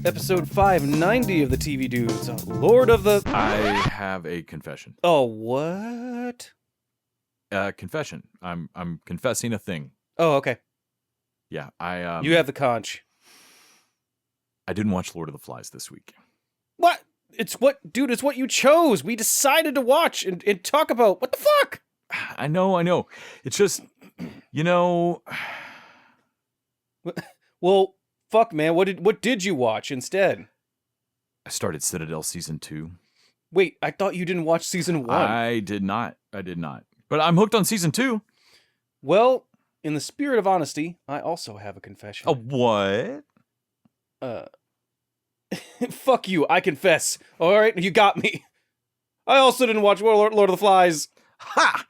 Episode 590 of the TV Dudes, Lord of the... I have a confession. Oh, what? Confession. I'm confessing a thing. Oh, okay. Yeah, I You have the conch. I didn't watch Lord of the Flies this week. What? It's what you chose. We decided to watch and talk about. What the fuck? I know. It's just, you know... Well, fuck, man. What did you watch instead? I started Citadel Season 2. Wait, I thought you didn't watch Season 1. I did not. But I'm hooked on Season 2. Well, in the spirit of honesty, I also have a confession. A what? Fuck you, I confess. Alright, you got me. I also didn't watch Lord of the Flies. Ha!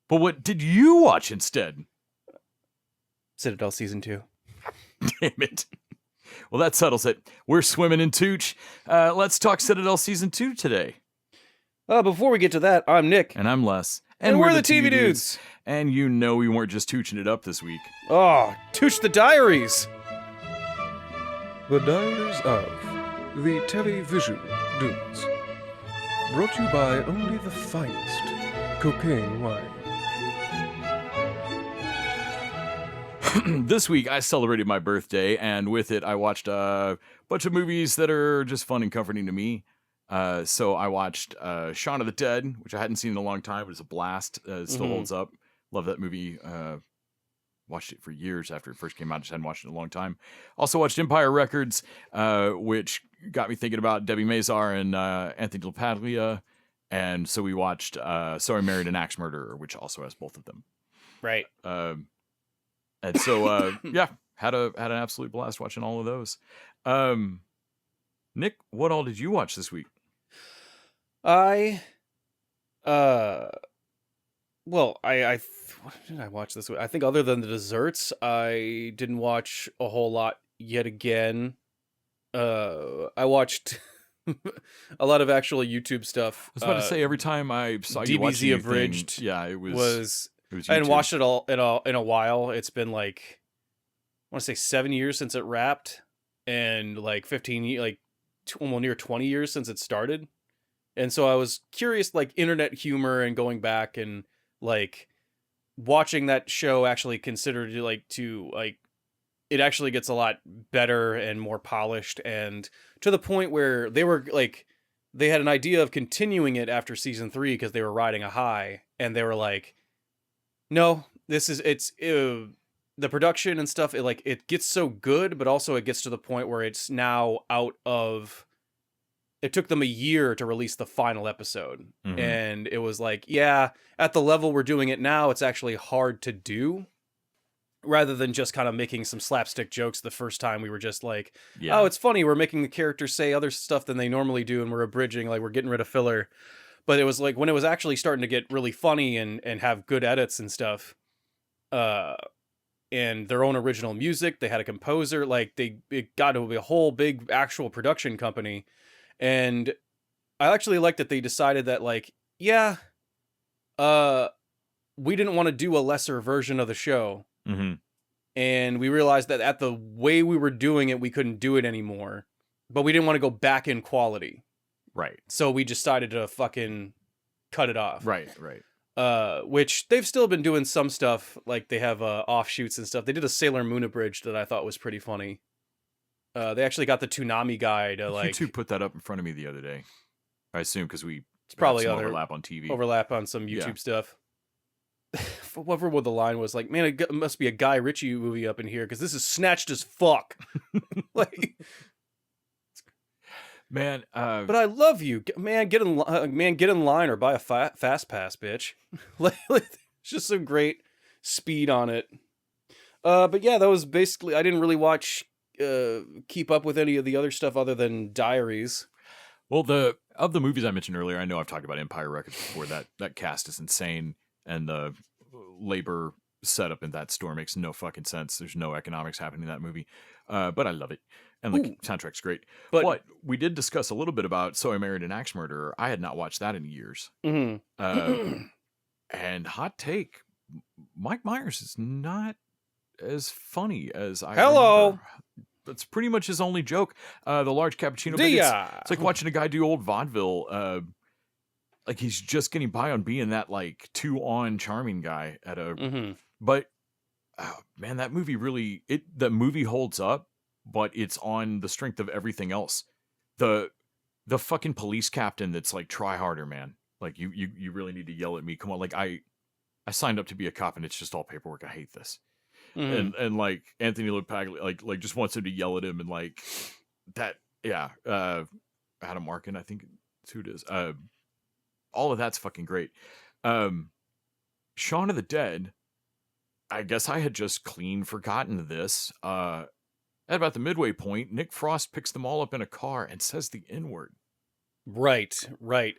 But what did you watch instead? Citadel Season 2. Damn it. Well, that settles it. We're swimming in Tooch. Let's talk Citadel Season 2 today. Before we get to that, I'm Nick. And I'm Les. And we're the TV Dudes. And you know we weren't just tooching it up this week. Oh, Tooch the Diaries. The Diaries of the Television Dudes. Brought to you by only the finest cocaine wine. This week, I celebrated my birthday, and with it, I watched a bunch of movies that are just fun and comforting to me. So I watched Shaun of the Dead, which I hadn't seen in a long time, but it's a blast. It still holds up. Love that movie. Watched it for years after it first came out. Just hadn't watched it in a long time. Also watched Empire Records, which got me thinking about Debbie Mazar and Anthony LaPaglia. And so we watched So I Married an Axe Murderer, which also has both of them. Right. And so, yeah, had an absolute blast watching all of those. Nick, what all did you watch this week? What did I watch this week? I think other than the desserts, I didn't watch a whole lot yet again. I watched a lot of actual YouTube stuff. I was about to say, every time I saw you watching DBZ Abridged, yeah, it was I hadn't watched it all in a while. It's been like, I want to say 7 years since it wrapped, and like 15, like almost near 20 years since it started. And so I was curious, like internet humor and going back and like watching that show actually considered it actually gets a lot better and more polished, and to the point where they were like, they had an idea of continuing it after season 3 because they were riding a high, and they were like, no, the production and stuff, it gets so good, but also it gets to the point where it's now out of... It took them a year to release the final episode. Mm-hmm. And it was like, yeah, at the level we're doing it now, it's actually hard to do. Rather than just kind of making some slapstick jokes the first time, we were just like, oh, it's funny, we're making the characters say other stuff than they normally do, and we're abridging, like we're getting rid of filler. But it was like, when it was actually starting to get really funny and have good edits and stuff, and their own original music, they had a composer, like it got to be a whole big actual production company. And I actually like that they decided that, like, yeah, we didn't want to do a lesser version of the show. Mm-hmm. And we realized that at the way we were doing it, we couldn't do it anymore. But we didn't want to go back in quality. Right. So we decided to fucking cut it off. Right. Which they've still been doing some stuff, like they have offshoots and stuff. They did a Sailor Moon abridged that I thought was pretty funny. They actually got the Toonami guy to like... You two put that up in front of me the other day. I assume because it's probably some overlap on TV. Overlap on some YouTube stuff. Whatever the line was, like, man, it must be a Guy Ritchie movie up in here because this is snatched as fuck. Like, man, but I love you, man. Get in line or buy a fast pass, bitch. Like, it's just some great speed on it. But yeah, that was basically. I didn't really keep up with any of the other stuff other than Diaries. Well, of the movies I mentioned earlier, I know I've talked about Empire Records before. That cast is insane, and the labor setup in that store makes no fucking sense. There's no economics happening in that movie, but I love it, and the soundtrack's great. But we did discuss a little bit about So I Married an Axe Murderer. I had not watched that in years. Mm-hmm. And hot take, Mike Myers is not as funny as I Hello. remember. That's pretty much his only joke. The large cappuccino. But it's like watching a guy do old vaudeville. Like he's just getting by on being that like 2-on charming guy at a. But man, that movie the movie holds up, but it's on the strength of everything else. The fucking police captain that's like, try harder, man. Like you really need to yell at me. Come on, like I signed up to be a cop and it's just all paperwork. I hate this. And like Anthony LaPaglia like just wants him to yell at him and like that. Yeah, Adam Arkin, I think it's who it is. All of that's fucking great. Shaun of the Dead. I guess I had just clean forgotten this. At about the midway point, Nick Frost picks them all up in a car and says the N-word. Right.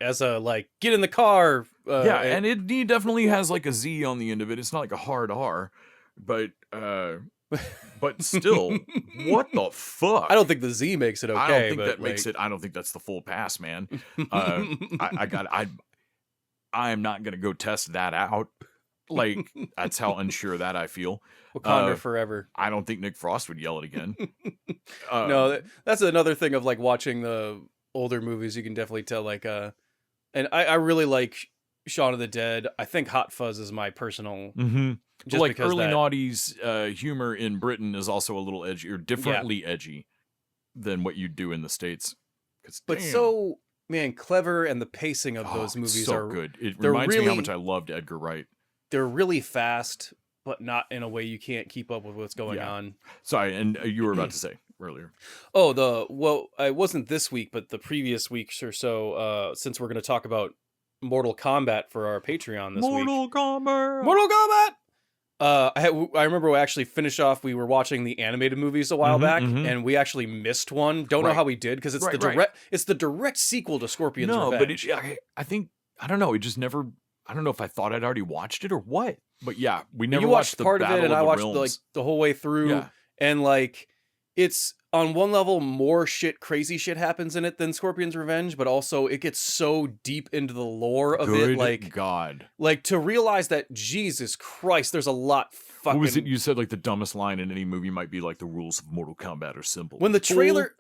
As a like, get in the car. And he definitely has like a Z on the end of it. It's not like a hard R, but still, what the fuck? I don't think the Z makes it okay. I don't think that like... makes it. I don't think that's the full pass, man. I am not gonna go test that out. Like that's how unsure that I feel. Wakanda forever. I don't think Nick Frost would yell it again. No, that's another thing of like watching the older movies. You can definitely tell like and I really like Shaun of the Dead. I think Hot Fuzz is my personal just like early noughties humor in Britain is also a little edgy or differently edgy than what you do in the States. But so man, clever, and the pacing of those movies so are good. It reminds me how much I loved Edgar Wright. They're really fast, but not in a way you can't keep up with what's going on. Sorry, and you were about to say earlier. Oh, I wasn't this week, but the previous weeks or so, since we're going to talk about Mortal Kombat for our Patreon this week. Mortal Kombat! I remember we actually finished off, we were watching the animated movies a while back, and we actually missed one. Don't know how we did, because it's it's the direct sequel to Scorpion's Revenge. But I think, I don't know, it just never... I don't know if I thought I'd already watched it or what, but yeah, we never watched part the of it, and I watched the whole way through, and like it's on one level more crazy shit happens in it than Scorpion's Revenge, but also it gets so deep into the lore of it, like God, like to realize that Jesus Christ, there's a lot. Fucking... What was it you said? Like the dumbest line in any movie might be like the rules of Mortal Kombat are simple. When the trailer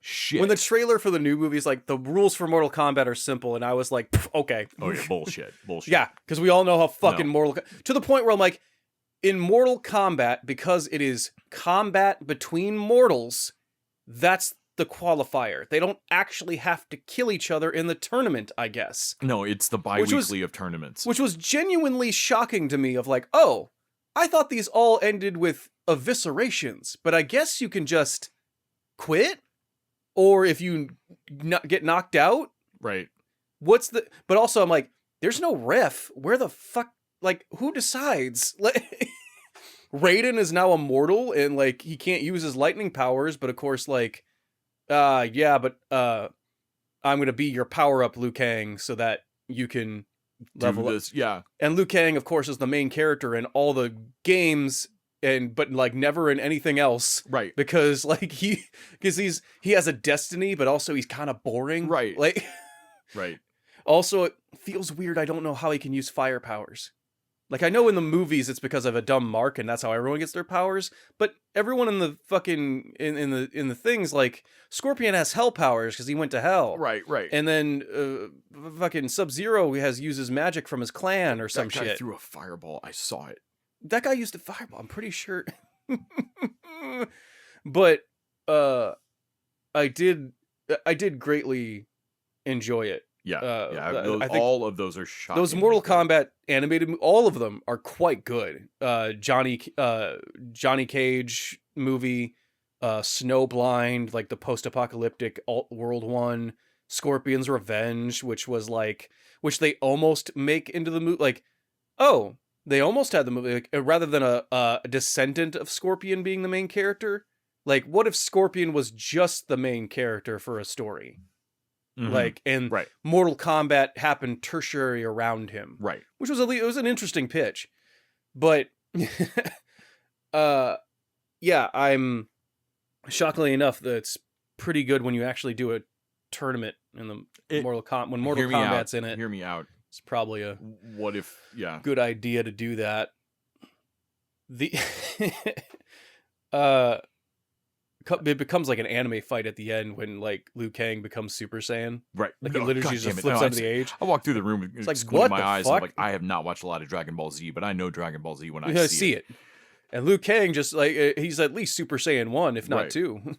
for the new movie is like the rules for Mortal Kombat are simple, and I was like, okay, oh yeah, bullshit. Yeah, because we all know how fucking to the point where I'm like, in Mortal Kombat, because it is combat between mortals, that's the qualifier. They don't actually have to kill each other in the tournament, I guess. No, it's the bi-weekly of tournaments. Which was genuinely shocking to me of like, oh, I thought these all ended with eviscerations, but I guess you can just quit? Or if you get knocked out? Right. But also I'm like, there's no ref. Where the fuck, like, who decides? Raiden is now immortal, and like, he can't use his lightning powers, but of course, like, I'm gonna be your power-up, Liu Kang, so that you can level up. Yeah. And Liu Kang, of course, is the main character in all the games, but like never in anything else. Right. Because like he has a destiny, but also he's kind of boring. Right. Like right. Also, it feels weird. I don't know how he can use fire powers. Like, I know in the movies it's because of a dumb mark and that's how everyone gets their powers, but everyone in the fucking in the things, like Scorpion has hell powers because he went to hell. Right. And then fucking Sub-Zero uses magic from his clan or some shit. That guy threw a fireball. I saw it. That guy used a fireball, I'm pretty sure. But I did greatly enjoy it. Yeah, I think all of those are shocking. Those Mortal Kombat animated, all of them are quite good. Johnny Cage movie, Snowblind, like the post-apocalyptic alt-world one, Scorpion's Revenge, which they almost make into the movie. Like, oh, they almost had the movie, like, rather than a descendant of Scorpion being the main character. Like, what if Scorpion was just the main character for a story? Mm-hmm. Like, and Mortal Kombat happened tertiary around him, right? Which was it was an interesting pitch, but yeah, I'm shockingly enough that it's pretty good when you actually do a tournament in the Mortal Kombat's in it. Hear me out. It's probably a What if, yeah. good idea to do that. The uh it becomes like an anime fight at the end when like Liu Kang becomes Super Saiyan. Right. Like he literally just flips under the age. I walk through the room and like, squinting what my the eyes. fuck? I'm like, I have not watched a lot of Dragon Ball Z, but I know Dragon Ball Z when I You see it. And Liu Kang just like he's at least Super Saiyan 1, if not Right. 2.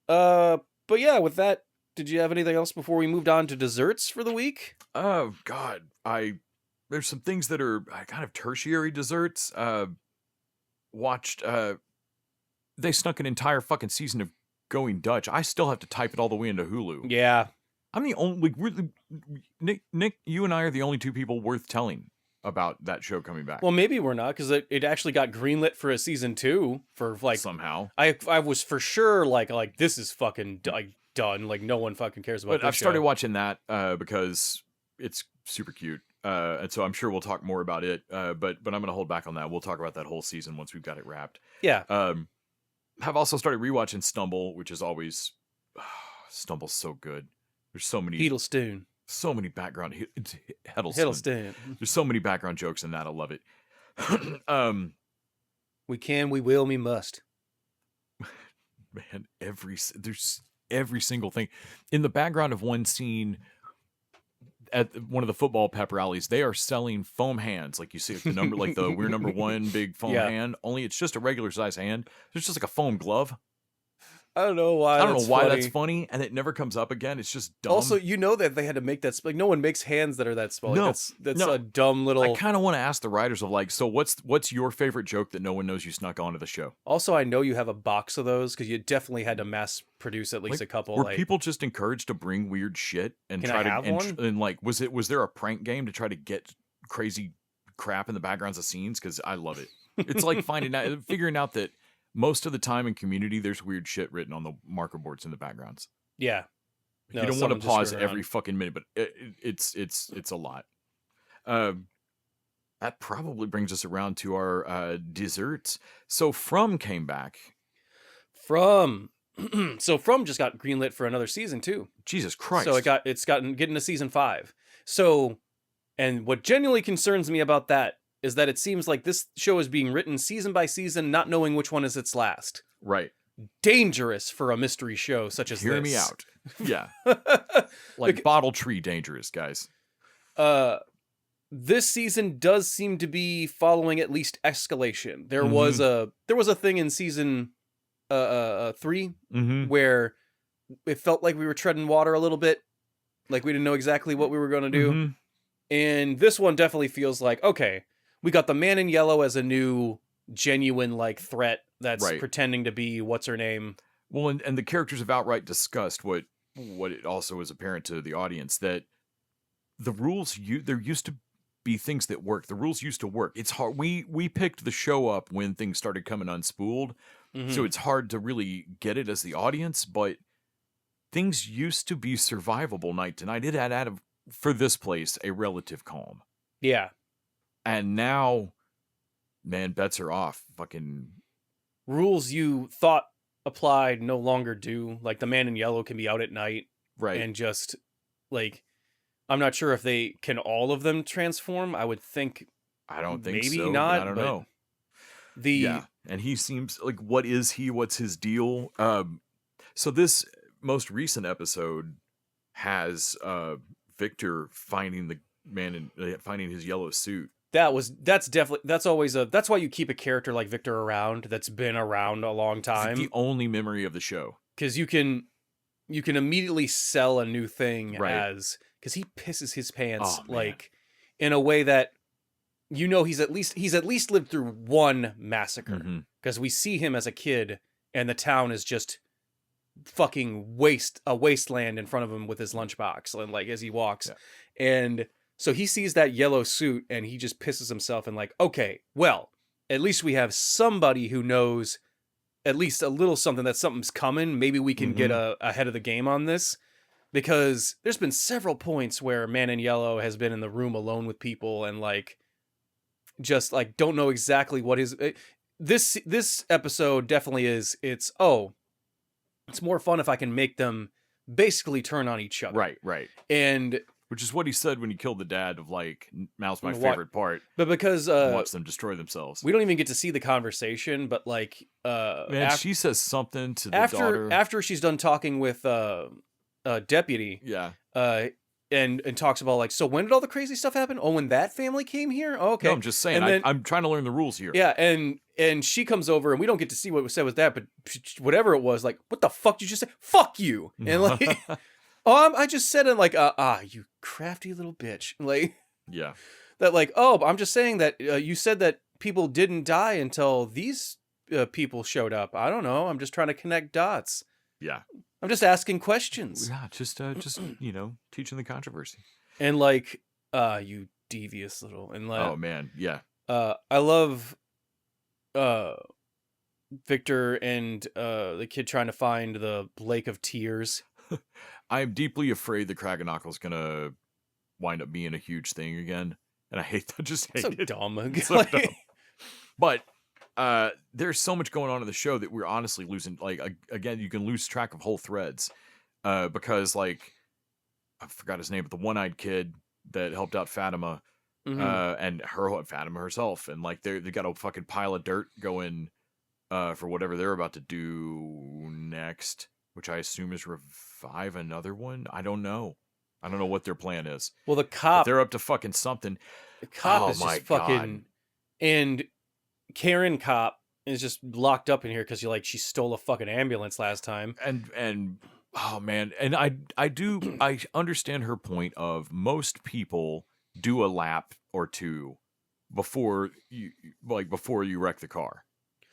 But yeah, with that, did you have anything else before we moved on to desserts for the week? Oh God, there's some things that are kind of tertiary desserts. Watched they snuck an entire fucking season of Going Dutch. I still have to type it all the way into Hulu. Yeah. I'm the only Nick, you and I are the only two people worth telling about that show coming back. Well, maybe we're not, because it actually got greenlit for a season 2 for like somehow. I was for sure like this is fucking done. Like no one fucking cares about. But this I've started show. watching that because it's super cute, and so I'm sure we'll talk more about it. But I'm gonna hold back on that. We'll talk about that whole season once we've got it wrapped. Yeah. Have also started rewatching Stumble, which is always Stumble's so good. There's so many Hiddleston. So many background Hiddleston. There's so many background jokes in that. I love it. We can, we will, we must. Man, there's every single thing in the background of one scene at one of the football pep rallies. They are selling foam hands, like you see the number, like the we're number one big foam hand. Only it's just a regular size hand. There's just like a foam glove. I don't know why. That's funny, and it never comes up again. It's just dumb. Also, you know that they had to make that like no one makes hands that are that small. No, like, that's a dumb little. I kind of want to ask the writers of like, so what's your favorite joke that no one knows you snuck onto the show? Also, I know you have a box of those because you definitely had to mass produce at least a couple. Were people just encouraged to bring weird shit and try to and like was there a prank game to try to get crazy crap in the backgrounds of scenes? Because I love it. It's like figuring out that. Most of the time in Community, there's weird shit written on the marker boards in the backgrounds. Yeah, you don't want to pause every fucking minute, but it's a lot. That probably brings us around to our desserts. So From came back. From just got greenlit for another season too. Jesus Christ! So it's getting to season 5. So, and what genuinely concerns me about that is that it seems like this show is being written season by season, not knowing which one is its last. Right. Dangerous for a mystery show such as this. Hear me out. Yeah. Like Bottle Tree dangerous, guys. This season does seem to be following at least escalation. There was a thing in season 3 where it felt like we were treading water a little bit. Like we didn't know exactly what we were going to do. And this one definitely feels like, okay, we got the Man in Yellow as a new genuine like threat that's pretending to be what's her name. Well, and the characters have outright discussed what it also is apparent to the audience that the rules there used to be things that work. The rules used to work. It's hard. We picked the show up when things started coming unspooled, so it's hard to really get it as the audience. But things used to be survivable night to night. It had for this place a relative calm. Yeah. And now, man, bets are off. Fucking rules you thought applied no longer do. Like the Man in Yellow can be out at night, right? And just like, I'm not sure if they can all of them transform. I would think. I don't think maybe so. not. I don't know. And he seems like what is he? What's his deal? So this most recent episode has Victor finding the man and finding his yellow suit. That's always that's why you keep a character like Victor around that's been around a long time. It's the only memory of the show. Because you can immediately sell a new thing as because he pisses his pants like in a way that he's at least lived through one massacre. Because we see him as a kid and the town is just fucking a wasteland in front of him with his lunchbox and like as he walks and so he sees that yellow suit and he just pisses himself and like, okay, well, at least we have somebody who knows at least a little something that something's coming. Maybe we can get ahead of the game on this because there's been several points where Man in Yellow has been in the room alone with people and like, just like, don't know exactly what this episode definitely is. It's more fun if I can make them basically turn on each other. Right. And Which is what he said when he killed the dad of like, now's my What? favorite part. But because Watch them destroy themselves. we don't even get to see the conversation, but like Man, she says something to the daughter. after she's done talking with deputy, Yeah. and talks about like, so when did all the crazy stuff happen? Oh, when that family came here? Oh, okay. No, I'm just saying. And then- I'm trying to learn the rules here. Yeah, and she comes over, and we don't get to see what was said with that, but whatever it was, like, what the fuck did you just say? Fuck you! And like, I just said it like, you crafty little bitch, like, Yeah. that, like, I'm just saying that you said that people didn't die until these people showed up. I don't know. I'm just trying to connect dots. Yeah. I'm just asking questions. Yeah. Just teaching the controversy. And like, you devious little, and like, Oh man. Yeah. I love Victor and the kid trying to find the Lake of Tears. I am deeply afraid the Kraganakle's gonna wind up being a huge thing again, and I hate that. Just hate So it. dumb. So Like- dumb. But there's so much going on in the show that we're honestly losing. Like again, you can lose track of whole threads because like I forgot his name, but the one-eyed kid that helped out Fatima Mhm. and Fatima herself, and like they got a fucking pile of dirt going for whatever they're about to do next, which I assume is revive another one. I don't know what their plan is. Well, the But cop, they're up to fucking something. Oh is my just fucking, God. and Karen cop is just locked up in here because she stole a fucking ambulance last time. And oh man, and I understand her point of most people do a lap or two before you wreck the car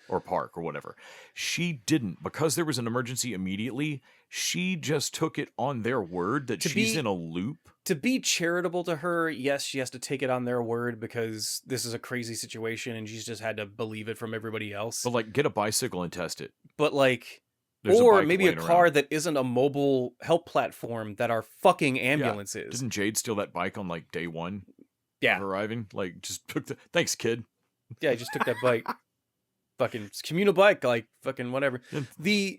or park or whatever. She didn't, because there was an emergency immediately. She just took it on their word that she's in a loop. To be charitable to her, yes, she has to take it on their word because this is a crazy situation and she's just had to believe it from everybody else. But like, get a bicycle and test it. But like, There's or bike maybe a laying car around. that isn't a mobile help platform that are fucking Yeah. ambulances. Didn't Jade steal that bike on like day one Yeah. of arriving? Like, just took thanks, kid. Yeah, I just took that bike. Fucking communal bike, like fucking whatever. Yeah.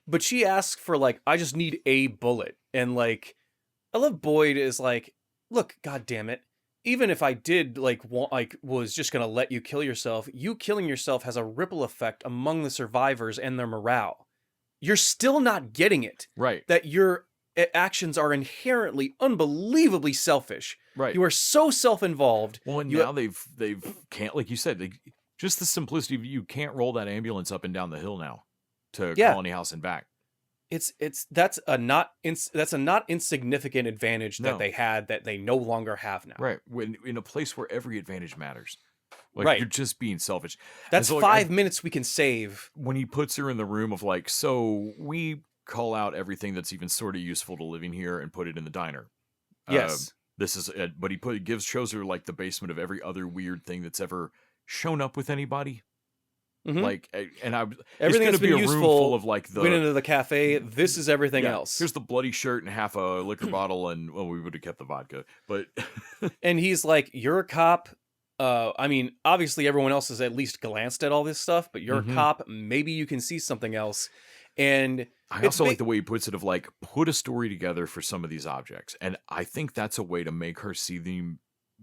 But she asks for like, I just need a bullet. And like, I love Boyd is like, look, god damn it. Even if I did was just gonna let you kill yourself, you killing yourself has a ripple effect among the survivors and their morale. You're still not getting it. Right. That your actions are inherently, unbelievably selfish. Right. You are so self-involved. Well, and now they've can't, like you said, just the simplicity of you can't roll that ambulance up and down the hill now to Colony House and back. That's a not insignificant advantage that No. they had that they no longer have now. Right. When in a place where every advantage matters. Like, Right. you're just being selfish. That's And so, 5 minutes we can save. When he puts her in the room of like, so we call out everything that's even sort of useful to living here and put it in the diner. Yes. This is it, but shows her like the basement of every other weird thing that's ever shown up with anybody. Mhm. Like, and Everything it's that's going to be been a room useful full of like went into the cafe. This is everything yeah, else. Here's the bloody shirt and half a liquor bottle, and well, we would have kept the vodka, but And he's like, you're a cop. I mean, obviously everyone else has at least glanced at all this stuff, but you're Mhm. a cop. Maybe you can see something else. And I it's also like ba- the way he puts it of like, put a story together for some of these objects, and I think that's a way to make her see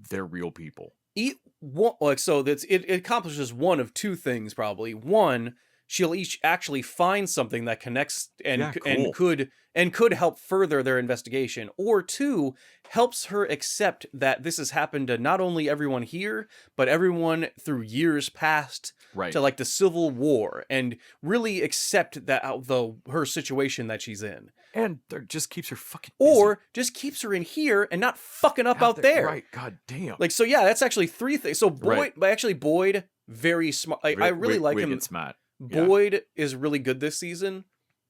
they're real people. it accomplishes one of two things probably. One, she'll each actually find something that connects Yeah, cool. and could help further their investigation, or two, helps her accept that this has happened to not only everyone here but everyone through years past, Right. to like the Civil War, and really accept that her situation that she's in, And there just keeps her fucking busy. or just keeps her in here and not fucking up out there. Right. God damn. Like, so yeah, that's actually three things. So Boyd, Right. Boyd, very smart. I really like him. Wicked smart. Yeah. Boyd is really good this season.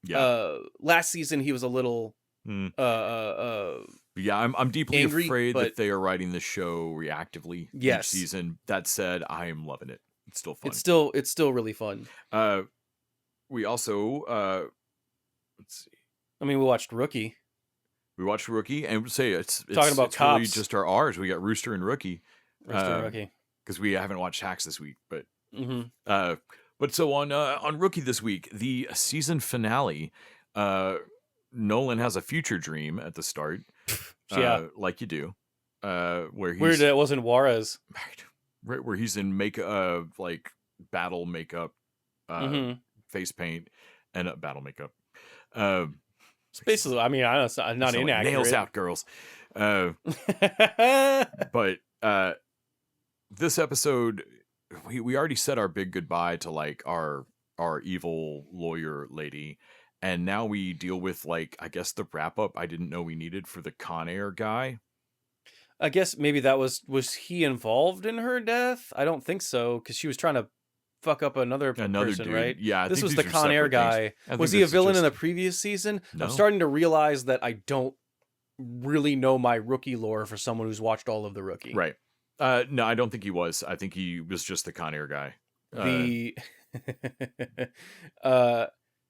Yeah. Last season he was a little Mm. uh Yeah, I'm deeply angry, afraid but- that they are writing the show reactively Yes. each season. That said, I am loving it. It's still fun. it's still really fun. We also let's see. I mean, we watched Rookie. We watched Rookie, and say it's Talking about it's really cops. just our R's. We got Rooster and Rookie Rookie. because we haven't watched Hacks this week, but Mm-hmm. but so on Rookie this week, the season finale. Nolan has a future dream at the start. like you do. Where he's Weird that it wasn't Juarez. right where he's in makeup, like battle makeup, face paint, and battle makeup. It's basically, I mean, I'm not inaccurate. Like nails out, girls. But this episode, we already said our big goodbye to like our evil lawyer lady, and now we deal with like I guess the wrap up I didn't know we needed for the Con Air guy. I guess maybe that was he involved in her death? I don't think so, because she was trying to fuck up another person, dude. right? Yeah, this was the Con Air guy. Was he a villain in the previous season? No. I'm starting to realize that I don't really know my Rookie lore for someone who's watched all of the Rookie. Right. No, I don't think he was. I think he was just the Con Air guy.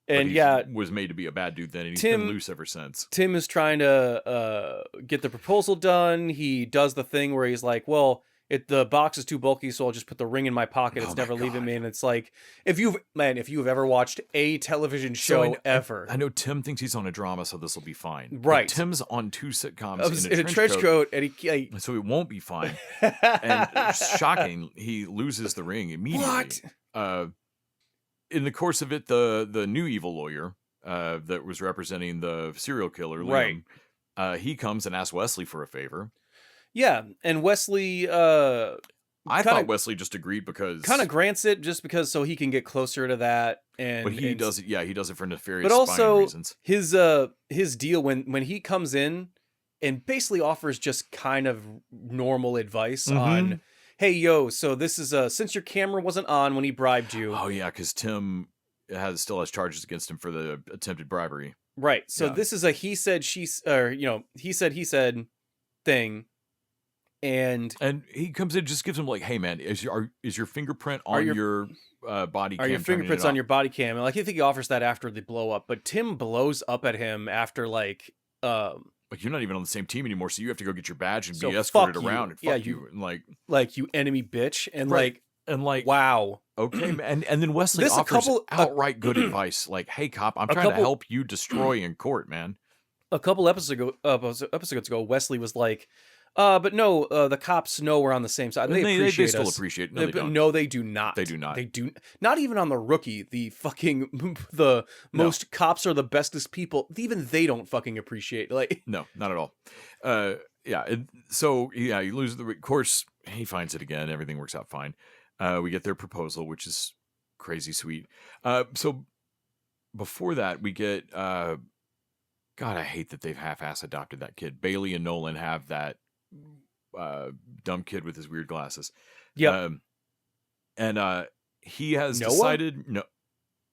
And was made to be a bad dude then, and he's been loose ever since. Tim is trying to get the proposal done. He does the thing where he's like, well, the box is too bulky, so I'll just put the ring in my pocket. It's never leaving me. And it's like, if you've ever watched a television show ever. I know Tim thinks he's on a drama, so this will be fine. Right. But Tim's on 2 sitcoms in a trench coat. And so it won't be fine. And it's shocking, he loses the ring immediately. What? In the course of it, the new evil lawyer that was representing the serial killer, Liam, he comes and asks Wesley for a favor. Yeah, and Wesley... I thought Wesley just agreed because... Kind of grants it just because so he can get closer to that. But he does it, he does it for nefarious but also, reasons. His deal, when he comes in and basically offers just kind of normal advice on... Hey, yo, so this is since your camera wasn't on when he bribed you. Oh, yeah, because Tim still has charges against him for the attempted bribery. Right. So this is a he said, he said thing. And he comes in and just gives him like, hey, man, is your fingerprint on your body cam? Are your fingerprints on your body cam? And like, I think he offers that after the blow up. But Tim blows up at him after like you're not even on the same team anymore, so you have to go get your badge and be escorted around. And fuck you. And like you enemy bitch. And like wow. Okay, and then Wesley offers outright good advice, like, "Hey, cop, I'm trying to help you destroy in court, man." A couple episodes ago, Wesley was like, "But no, the cops know we're on the same side. They still appreciate it. No, they don't. No, they do not. They do not. They do not even on the Rookie. The most cops are the bestest people. Even they don't fucking appreciate. Like, no, not at all. So he loses the course. He finds it again. Everything works out fine. We get their proposal, which is crazy sweet. So before that, we get, God, I hate that they've half-ass adopted that kid. Bailey and Nolan have that dumb kid with his weird glasses. Yeah. And he has decided, no,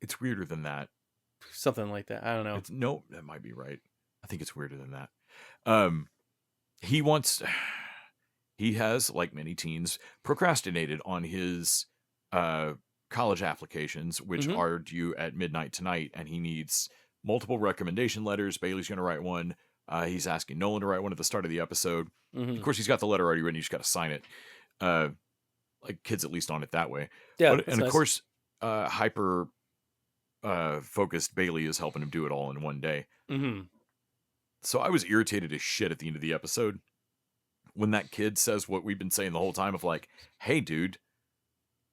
it's weirder than that. Something like that. I don't know. No, that might be right. I think it's weirder than that. He has, like many teens, procrastinated on his college applications, which are due at midnight tonight, and he needs multiple recommendation letters. Bailey's going to write one. He's asking Nolan to write one at the start of the episode. Of course, he's got the letter already written. You just got to sign it. Like kids at least on it that way. Yeah, and nice. Of course, hyper focused Bailey is helping him do it all in one day. So I was irritated as shit at the end of the episode when that kid says what we've been saying the whole time of like, hey, dude,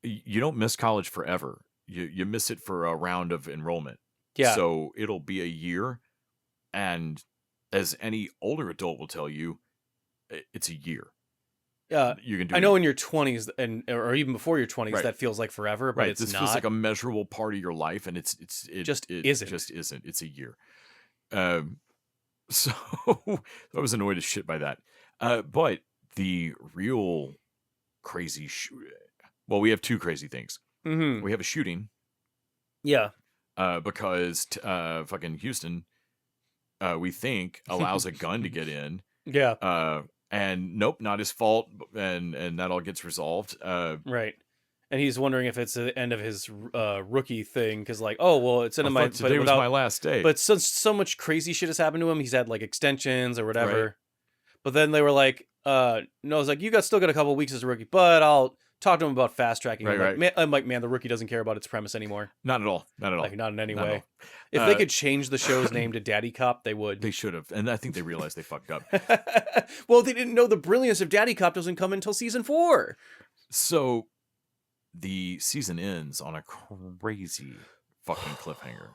you don't miss college forever. You miss it for a round of enrollment. Yeah. So it'll be a year. And as any older adult will tell you, it's a year. You can do. I know in your 20s or even before your 20s, that feels like forever, but it's this not. Feels like a measurable part of your life, and it just isn't. Just isn't. It's a year. So I was annoyed as shit by that. But the real crazy well, we have two crazy things. We have a shooting. Yeah. Because fucking Houston, we think, allows a gun to get in. Yeah. And nope, not his fault, and that all gets resolved. Right. And he's wondering if it's the end of his rookie thing, because like, oh well, it's end of my. Today was my last day. But so much crazy shit has happened to him. He's had like extensions or whatever. Right. But then they were like, no, it's like you still got a couple weeks as a rookie, but I'll talk to him about fast tracking. Right. I'm like, man, the Rookie doesn't care about its premise anymore. Not at all. Not at all. Like, not in any Not at way. all. If they could change the show's name to Daddy Cop, they would. They should have. And I think they realized they fucked up. Well, they didn't know the brilliance of Daddy Cop doesn't come until season 4. So the season ends on a crazy fucking cliffhanger.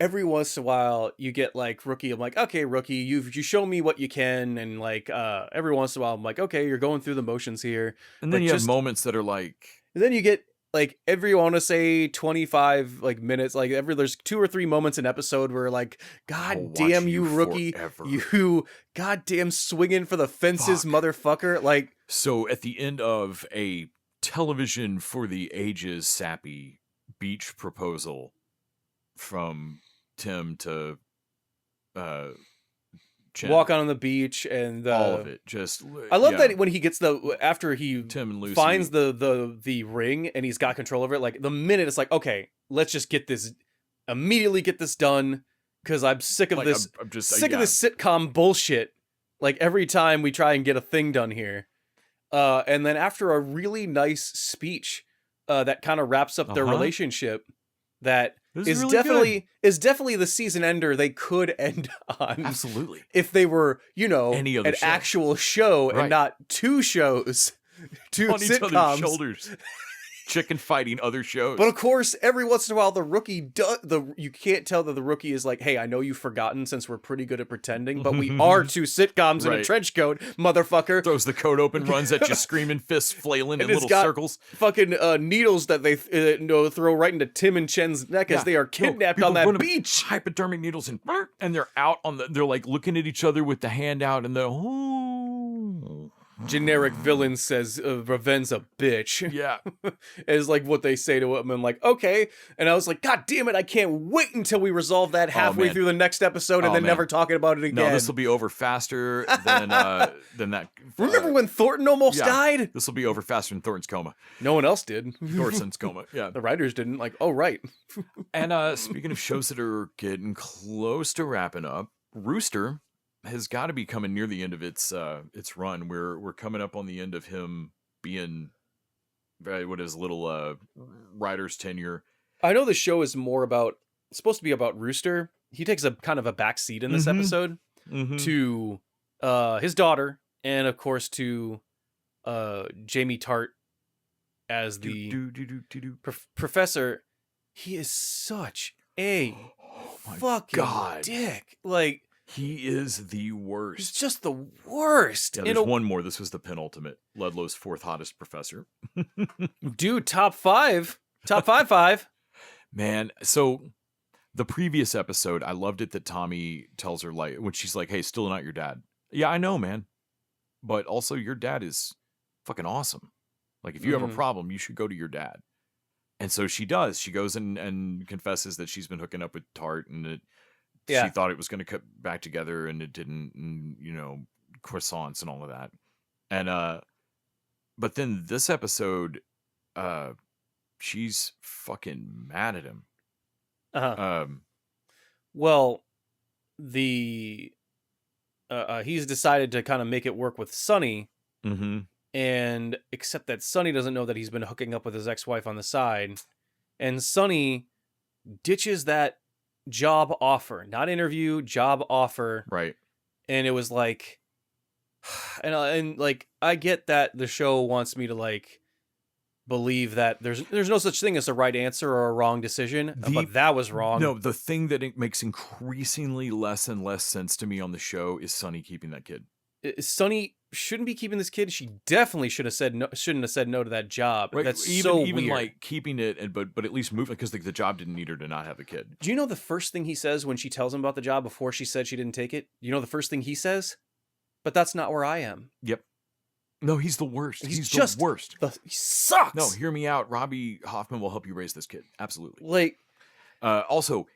Every once in a while you get like Rookie. I'm like, okay, Rookie, you show me what you can, and like every once in a while I'm like, okay, you're going through the motions here. And then you have moments that are like, and then you get like every, I want to say 25 like minutes, like there's 2 or 3 moments an episode where like, god damn you Rookie, forever. you goddamn swinging for the fences, motherfucker. Like, so at the end of a television for the ages sappy beach proposal from Tim to Chen, walk on the beach and all of it. Just I love that when he gets after he Tim and Lucy finds the ring and he's got control over it, like the minute it's like, okay, let's just immediately get this done, because I'm sick of like, this. I'm just sick of this sitcom bullshit. Like every time we try and get a thing done here, and then after a really nice speech that kind of wraps up their relationship, that is really definitely the season ender they could end on. Absolutely. If they were, any other show. actual show and not 2 shows, 2 on sitcoms. each other's shoulders. Chicken fighting other shows. But of course, every once in a while, the Rookie you can't tell that the Rookie is like, hey, I know you've forgotten since we're pretty good at pretending, but we are 2 sitcoms in a trench coat, motherfucker. Throws the coat open, runs at you, screaming, fists flailing in little circles. Fucking needles that they throw right into Tim and Chen's neck as they are kidnapped on that beach. Hypodermic needles and they're out they're like looking at each other with the hand out and generic villain says Raven's a bitch. Yeah. Is like what they say to him. I'm like, okay. And I was like, god damn it, I can't wait until we resolve that halfway through the next episode and then never talking about it again. No, this will be over faster than that. Remember when Thornton almost died? This will be over faster than Thornton's coma. No one else did. Thornton's coma. Yeah. The writers didn't. Like, oh right. And speaking of shows that are getting close to wrapping up, Rooster has got to be coming near the end of its run. We're coming up on the end of him being what is little writer's tenure. I know the show is supposed to be about Rooster. He takes a kind of a back seat in this episode to his daughter, and of course to Jamie Tart as the professor. He is such a fucking dick. Like, he is the worst. He's just the worst. Yeah, there's one more. This was the penultimate. Ludlow's 4th hottest professor. Dude, top 5. Top 5. Man, so the previous episode, I loved it that Tommy tells her, like, when she's like, hey, still not your dad. Yeah, I know, man. But also, your dad is fucking awesome. Like, if you have a problem, you should go to your dad. And so she does. She goes and confesses that she's been hooking up with Tart and that she thought it was going to cut back together and it didn't, and, croissants and all of that. And, but then this episode, she's fucking mad at him. Well, he's decided to kind of make it work with Sonny. And except that Sonny doesn't know that he's been hooking up with his ex-wife on the side. And Sonny ditches that job offer, not interview, job offer. Right. And it was like, and like, I get that the show wants me to like believe that there's no such thing as a right answer or a wrong decision, but that was wrong. No, the thing that it makes increasingly less and less sense to me on the show is Sonny keeping that kid. Sonny shouldn't be keeping this kid. She definitely shouldn't have said no to that job. Right. That's even weird. Like keeping it, but at least moving, because the job didn't need her to not have the kid. Do you know the first thing he says when she tells him about the job before she said she didn't take it? You know the first thing he says? But that's not where I am. Yep. No, he's the worst. He's just the worst. He sucks. No, hear me out. Robbie Hoffman will help you raise this kid. Absolutely. Like, also,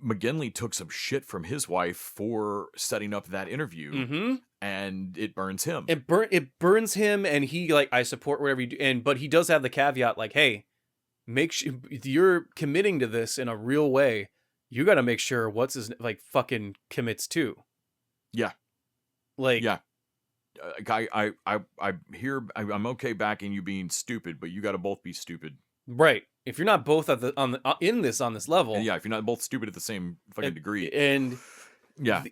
McGinley took some shit from his wife for setting up that interview, and it burns him. It burns him, and he like, I support whatever you do, but he does have the caveat like, hey, make sure if you're committing to this in a real way, you got to make sure fucking commits too. Yeah. Like, yeah. I'm okay backing you being stupid, but you got to both be stupid. Right. If you're not both on this level, And yeah, if you're not both stupid at the same fucking degree, and yeah,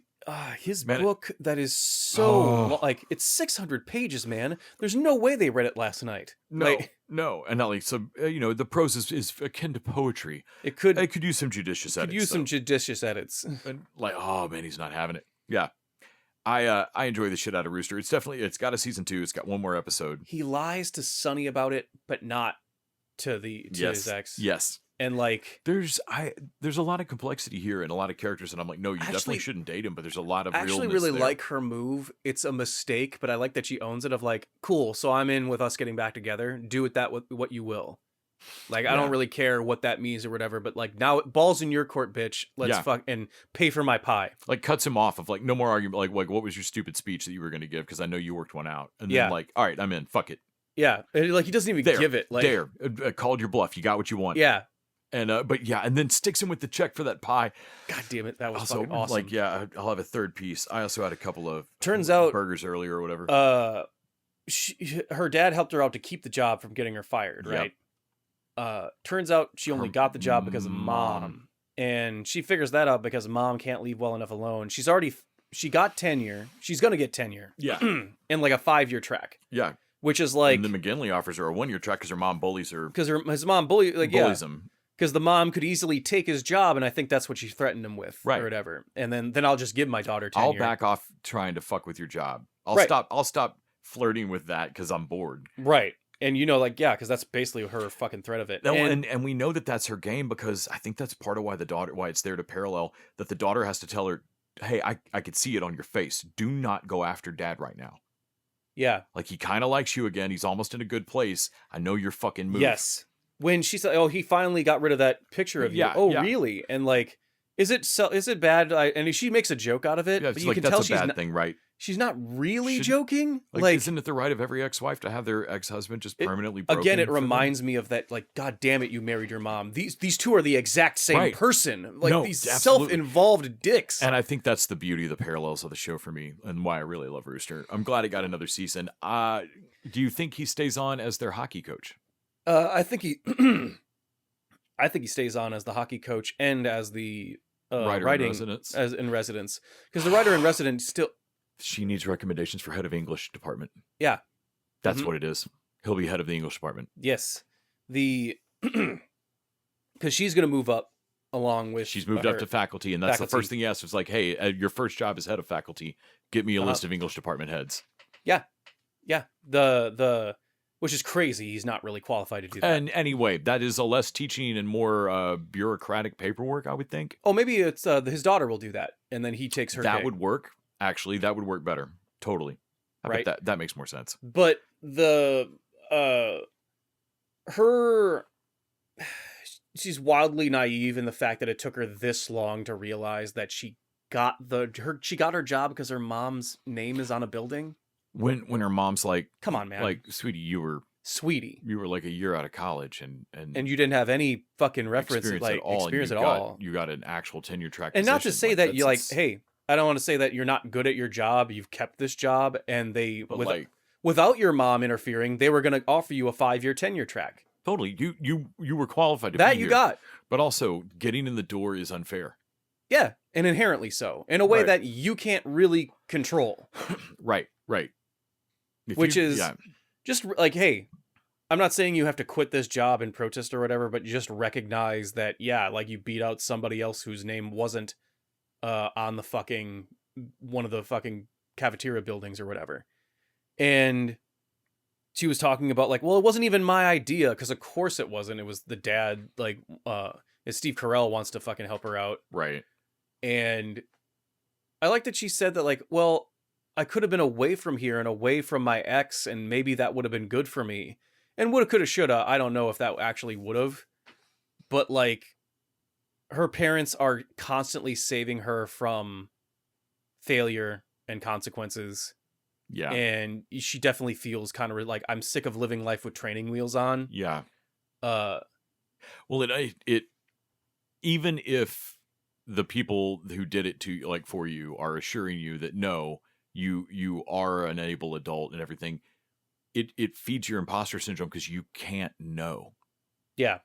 his Man, book that is so like it's 600 pages, man. There's no way they read it last night. No, and not like so. The prose is akin to poetry. It could use some judicious edits. Could use some judicious edits. And like, oh man, he's not having it. Yeah, I enjoy the shit out of Rooster. It's got a season 2. It's got one more episode. He lies to Sonny about it, but not to his ex. Yes. And like there's a lot of complexity here and a lot of characters, and I'm like, no, you definitely shouldn't date him, but there's a lot of actually realness really there. like her move. It's a mistake, but I like that she owns it of like, cool, so I'm in with us getting back together. Do with that what you will. Like, I don't really care what that means or whatever, but like, now ball's in your court, bitch. Let's fuck and pay for my pie. Like, cuts him off of like, no more argument. Like what was your stupid speech that you were going to give? Because I know you worked one out. And then like, all right, I'm in. Fuck it. Yeah. And like, he doesn't even give it. Like, called your bluff. You got what you want. Yeah. And and then sticks him with the check for that pie. God damn it, that was also, fucking awesome. Like, yeah, I'll have a third piece. I also had a couple of burgers earlier or whatever. Her dad helped her out to keep the job from getting her fired, right? Turns out she only got the job because of mom, and she figures that out because mom can't leave well enough alone. She got tenure. She's gonna get tenure. Yeah, in like a 5-year track. Yeah, which is like, and then McGinley offers her a 1-year track because her mom bullies her. Because his mom bullies him. Because the mom could easily take his job, and I think that's what she threatened him with, or whatever. And then I'll just give my daughter tenure. I'll back off trying to fuck with your job. I'll stop flirting with that because I'm bored. Right. And because that's basically her fucking threat of it. And we know that that's her game because I think that's part of why why it's there to parallel that the daughter has to tell her, hey, I could see it on your face. Do not go after dad right now. Yeah. Like, he kind of likes you again. He's almost in a good place. I know your fucking move. Yes. When she said, "Oh, he finally got rid of that picture of you." Oh, really? And like, is it bad? And she makes a joke out of it. Yeah, but it's you like, can that's tell a she's bad thing, right? She's not really joking. Like, isn't it the right of every ex-wife to have their ex-husband just permanently broken? Again, it reminds me of that. Like, God damn it, you married your mom. These two are the exact same person. Like, these self-involved dicks. And I think that's the beauty of the parallels of the show for me, and why I really love Rooster. I'm glad it got another season. Do you think he stays on as their hockey coach? I think he. I think he stays on as the hockey coach and as the writing in residence, because the writer in residence still. She needs recommendations for head of English department. Yeah, that's what it is. He'll be head of the English department. Yes, because she's going to move up along with. She's moved up to faculty, and that's the first thing he asked was like, "Hey, your first job as head of faculty. Get me a list of English department heads." Yeah. The which is crazy. He's not really qualified to do that. And anyway, that is a less teaching and more bureaucratic paperwork, I would think. Oh, maybe it's his daughter will do that, and then he takes her. That would work. Actually, that would work better. Totally. Right. That makes more sense. But she's wildly naive in the fact that it took her this long to realize that she got her job because her mom's name is on a building. When her mom's like, come on, man, like, sweetie, you were like a year out of college and you didn't have any fucking reference experience at all. You got an actual tenure track. And not to say that you're like, hey, I don't want to say that you're not good at your job. You've kept this job, and without your mom interfering, they were going to offer you a 5-year tenure track. Totally, you were qualified to that be you here, got, but also getting in the door is unfair. Yeah, and inherently so, in a way that you can't really control. Right. Which is just like, hey, I'm not saying you have to quit this job and protest or whatever, but you just recognize that, like you beat out somebody else whose name wasn't on the fucking one of the fucking cafeteria buildings or whatever. And she was talking about like, well, it wasn't even my idea, because of course it wasn't. It was the dad, like Steve Carell wants to fucking help her out. Right. And I like that she said that, like, well, I could have been away from here and away from my ex, and maybe that would have been good for me. And woulda, coulda, shoulda, I don't know if that actually would have. But, like, her parents are constantly saving her from failure and consequences. Yeah. And she definitely feels kind of like, I'm sick of living life with training wheels on. Yeah. Well, it even if the people who did it to, like, for you are assuring you that no, you are an able adult and everything, it feeds your imposter syndrome because you can't know. Yeah.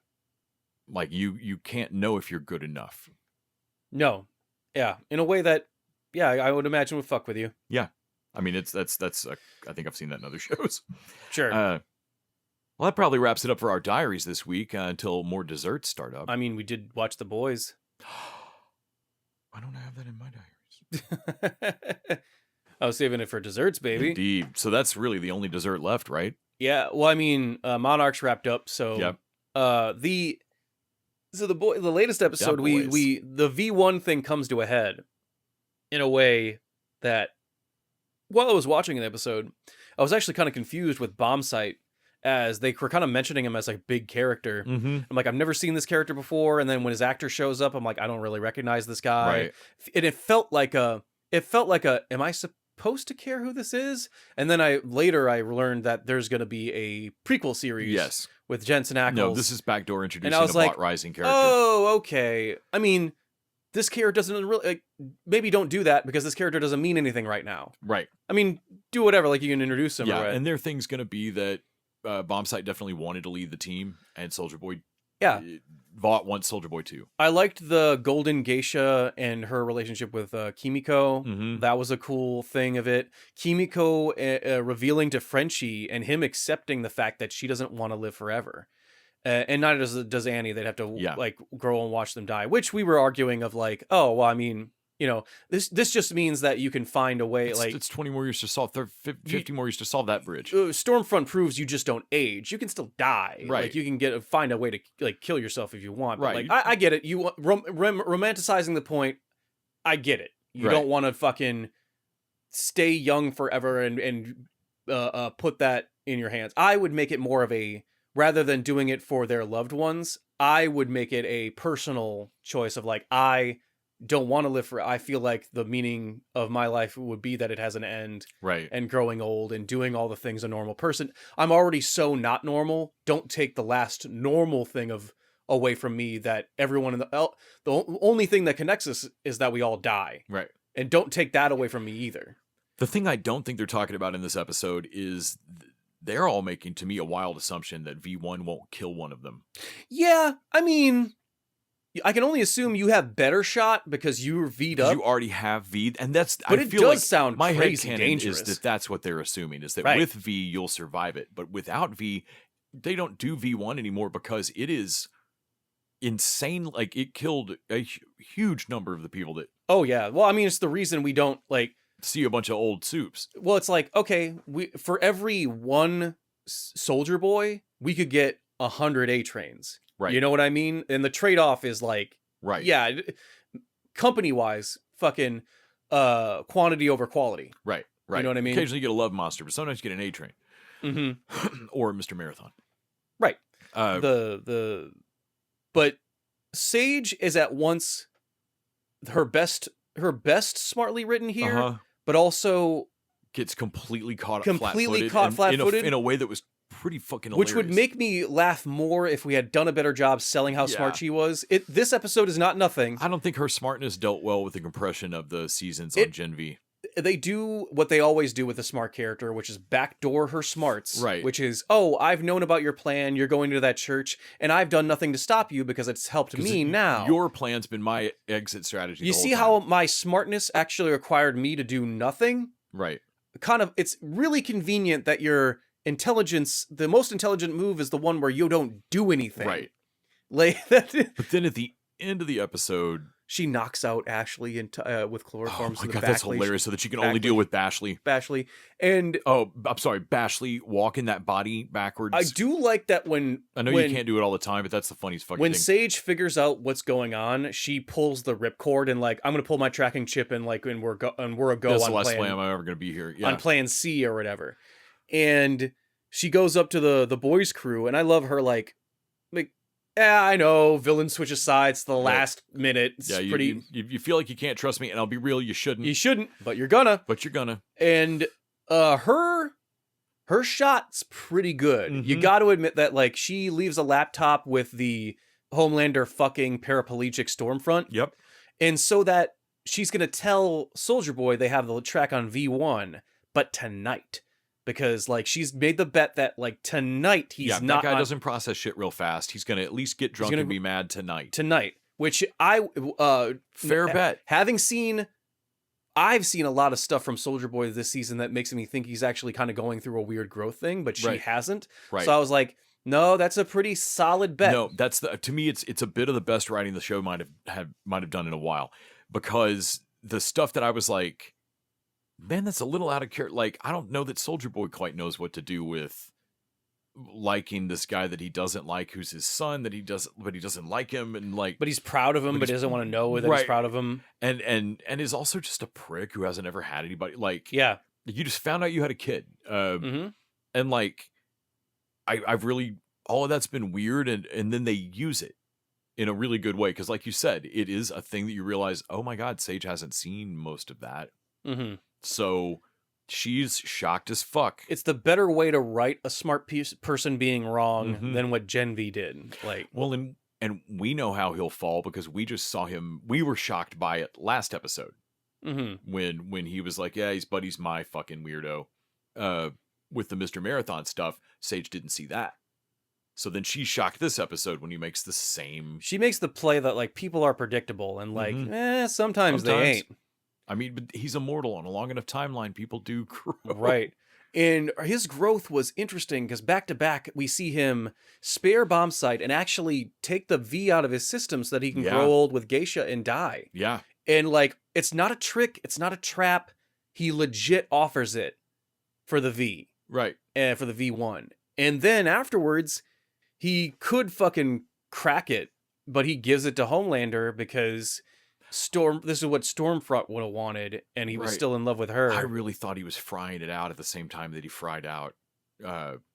Like you can't know if you're good enough. No. Yeah. In a way that, yeah, I would imagine would fuck with you. Yeah. I mean, that's I think I've seen that in other shows. Sure. Well, that probably wraps it up for our diaries this week until more desserts start up. I mean, we did watch The Boys. I don't have that in my diaries. I was saving it for desserts, baby. Indeed. So that's really the only dessert left, right? Yeah. Well, I mean, Monarchs wrapped up, so Yep. the latest episode, Yeah, the V1 thing comes to a head in a way that while I was watching an episode, I was actually kind of confused with Bombsight, as they were kind of mentioning him as like big character. Mm-hmm. I'm like, I've never seen this character before, and then when his actor shows up, I'm like, I don't really recognize this guy. Right. And it felt like a, am I supposed to care who this is? And then I learned that there's going to be a prequel series. Yes. With Jensen Ackles. No, this is backdoor introducing I was a like, Bot Rising character. Oh, okay. I mean, this character doesn't really, like, maybe don't do that because this character doesn't mean anything right now. Right. I mean, do whatever, like you can introduce him. Yeah, or and their thing's going to be that Bombsight definitely wanted to lead the team, and Soldier Boy. Yeah. Vought wants Soldier Boy too. I liked the Golden Geisha and her relationship with Kimiko. Mm-hmm. That was a cool thing of it. Kimiko revealing to Frenchie and him accepting the fact that she doesn't want to live forever. And neither does Annie. They'd have to like grow and watch them die, which we were arguing of like, oh, well, I mean, you know, this just means that you can find a way. It's 20 more years to solve, 50 more years to solve that bridge. Stormfront proves you just don't age. You can still die. Right. Like you can find a way to like kill yourself if you want. But Right. like I get it. You romanticizing the point. I get it. You don't want to fucking stay young forever and put that in your hands. I would make it more of a, rather than doing it for their loved ones, I would make it a personal choice of like, I don't want to live for, I feel like the meaning of my life would be that it has an end. Right. And growing old and doing all the things a normal person. I'm already so not normal. Don't take the last normal thing away from me, that everyone in the only thing that connects us is that we all die. Right. And don't take that away from me either. The thing I don't think they're talking about in this episode is they're all making, to me, a wild assumption that V1 won't kill one of them. Yeah, I mean, I can only assume you have better shot because you're V'd up. You already have V, and that's. But I it feel does like sound my crazy headcanon dangerous. is that that's what they're assuming, is that Right. with V you'll survive it, but without V, they don't do V1 anymore because it is insane. Like it killed a huge number of the people that. Oh yeah, well I mean it's the reason we don't like see a bunch of old soups. Well, it's like, okay, for every one Soldier Boy, we could get 100 A trains. Right. You know what I mean? And the trade-off is like, right. Yeah, company-wise, fucking quantity over quality. Right. Right. You know what I mean? Occasionally you get a Love Monster, but sometimes you get an A train. Mm-hmm. Or Mr. Marathon. Right. But Sage is at once her best smartly written here, but also gets completely caught flat-footed in a way that was pretty fucking hilarious. Which would make me laugh more if we had done a better job selling how smart she was. This episode is not nothing. I don't think her smartness dealt well with the compression of the seasons on Gen V. They do what they always do with a smart character, which is backdoor her smarts. Right. Which is, oh, I've known about your plan. You're going to that church, and I've done nothing to stop you because it's helped me now. Your plan's been my exit strategy. You see how my smartness actually required me to do nothing? Right. Kind of, it's really convenient that your intelligence, the most intelligent move is the one where you don't do anything. Right. Like that. But then at the end of the episode, she knocks out Ashley with chloroform. Oh my god, that's hilarious! So that she can only deal with Bashley. And I'm sorry, Bashley walking that body backwards. I do like that when I know you can't do it all the time, but that's the funniest fucking when thing. Sage figures out what's going on, she pulls the ripcord and like, I'm gonna pull my tracking chip and like, and we're a go. That's the last way I'm ever gonna be here. Yeah. On plan C or whatever, and she goes up to the boys' crew, and I love her like. Yeah, I know. Villain switches sides to the last minute. It's pretty. You feel like you can't trust me, and I'll be real. You shouldn't. You shouldn't, but you're gonna. And her shot's pretty good. Mm-hmm. You got to admit that, like, she leaves a laptop with the Homelander fucking paraplegic Stormfront. Yep. And so that she's gonna tell Soldier Boy they have the track on V1, but tonight. Because like she's made the bet that like tonight he's not. That guy doesn't process shit real fast. He's gonna at least get drunk and be mad tonight. Which fair bet. I've seen a lot of stuff from Soldier Boy this season that makes me think he's actually kind of going through a weird growth thing, but she hasn't. Right. So I was like, no, that's a pretty solid bet. No, to me it's a bit of the best writing the show might have done in a while, because the stuff that I was like, man, that's a little out of character. Like, I don't know that Soldier Boy quite knows what to do with liking this guy that he doesn't like, who's his son, but he doesn't like him, and like, but he's proud of him, but doesn't want to know that he's proud of him, and is also just a prick who hasn't ever had anybody. Like, yeah, you just found out you had a kid, and like, I've really, all of that's been weird, and then they use it in a really good way, because like you said, it is a thing that you realize, oh my god, Sage hasn't seen most of that. So she's shocked as fuck. It's the better way to write a smart person being wrong than what Gen V did. Like, well, and we know how he'll fall because we just saw him. We were shocked by it last episode when he was like, "Yeah, he's my fucking weirdo." With the Mr. Marathon stuff, Sage didn't see that. So then she's shocked this episode when he makes the same. She makes the play that like people are predictable and like, sometimes they ain't. I mean, but he's immortal on a long enough timeline. People do grow. Right. And his growth was interesting because back to back, we see him spare bomb sight and actually take the V out of his system so that he can grow old with Geisha and die. Yeah. And like, it's not a trick. It's not a trap. He legit offers it for the V. Right. And for the V1. And then afterwards, he could fucking crack it, but he gives it to Homelander because this is what Stormfront would have wanted, and he was still in love with her. I really thought he was frying it out at the same time that he fried out.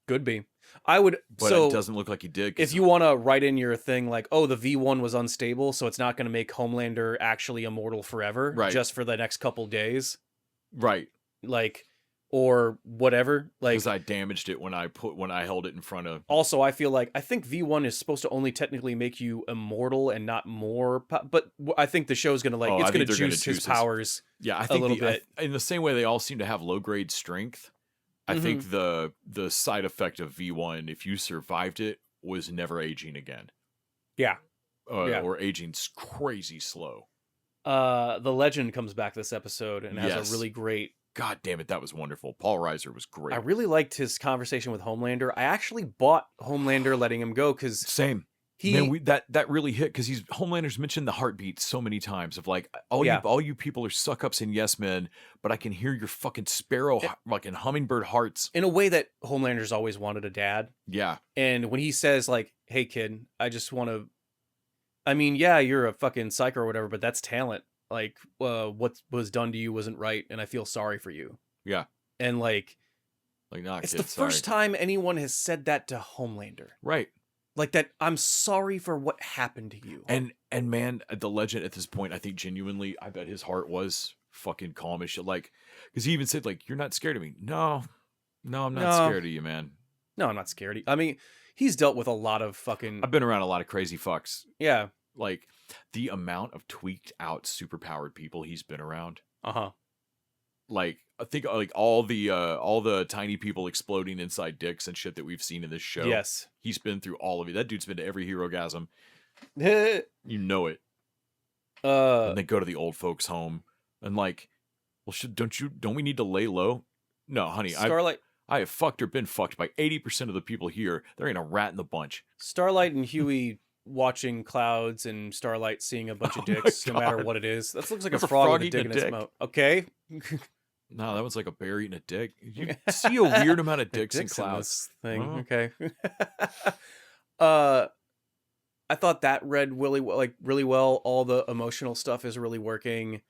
Could be. I would. But so it doesn't look like he did. If you want to write in your thing like, oh, the V1 was unstable, so it's not going to make Homelander actually immortal forever, just for the next couple days. Right. Like, or whatever, like, because I damaged it when I held it in front of. Also, I think V1 is supposed to only technically make you immortal and not more, but I think the show's gonna it's gonna juice his powers. Yeah, I think a little bit in the same way they all seem to have low grade strength. I think the side effect of V1, if you survived it, was never aging again. Yeah, or aging crazy slow. The Legend comes back this episode and has a really great. God damn it, that was wonderful. Paul Reiser was great. I really liked his conversation with Homelander. I actually bought Homelander letting him go because same. That really hit because Homelander's mentioned the heartbeat so many times of like all you people are suck ups and yes men, but I can hear your fucking sparrow fucking hummingbird hearts in a way that Homelander's always wanted a dad. Yeah, and when he says like, "Hey kid, I just want to," I mean, yeah, you're a fucking psycho or whatever, but that's talent. Like, what was done to you wasn't right, and I feel sorry for you. Yeah. And like not it's the first time anyone has said that to Homelander. Right. Like that, I'm sorry for what happened to you. And man, the Legend at this point, I think genuinely, I bet his heart was fucking calm as shit. Like, because he even said, like, you're not scared of me. No, I'm not scared of you, man. No, I'm not scared of you. I mean, he's dealt with a lot of fucking... I've been around a lot of crazy fucks. Yeah. Like, the amount of tweaked out, superpowered people he's been around. Like, I think like all the tiny people exploding inside dicks and shit that we've seen in this show. Yes. He's been through all of it. That dude's been to every hero-gasm. You know it. And then go to the old folks' home and like, well, don't we need to lay low? No, honey. Starlight. I have fucked or been fucked by 80% of the people here. There ain't a rat in the bunch. Starlight and Huey watching clouds and Starlight seeing a bunch of dicks, no matter what it is. That looks like a frog with a dick in its mouth. Okay. No, that one's like a bear eating a dick. You see a weird amount of dicks in clouds. Thing. Okay. I thought that read really well. All the emotional stuff is really working.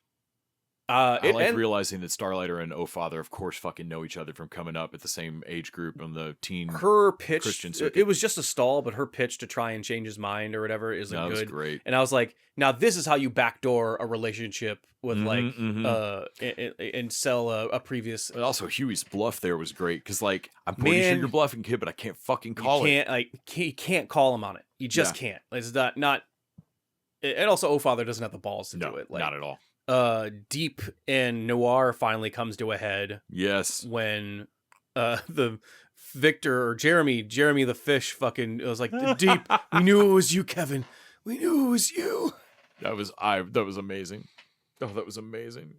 I realizing that Starlighter and O Father, of course, fucking know each other from coming up at the same age group on the teen. Her pitch, Christian circuit. It was just a stall, but her pitch to try and change his mind or whatever is good. Was great. And I was like, now this is how you backdoor a relationship with and sell a previous. But also, Huey's bluff there was great because like I'm pretty sure you're bluffing, kid, but I can't fucking call it. You can't call him on it. You just can't. It's not. And also, O Father doesn't have the balls to do it. Like, not at all. deep and noir finally comes to a head Yes. when the Victor or Jeremy the fish fucking it was like deep. We knew it was you, Kevin. We knew it was you. That was amazing. Oh, that was amazing.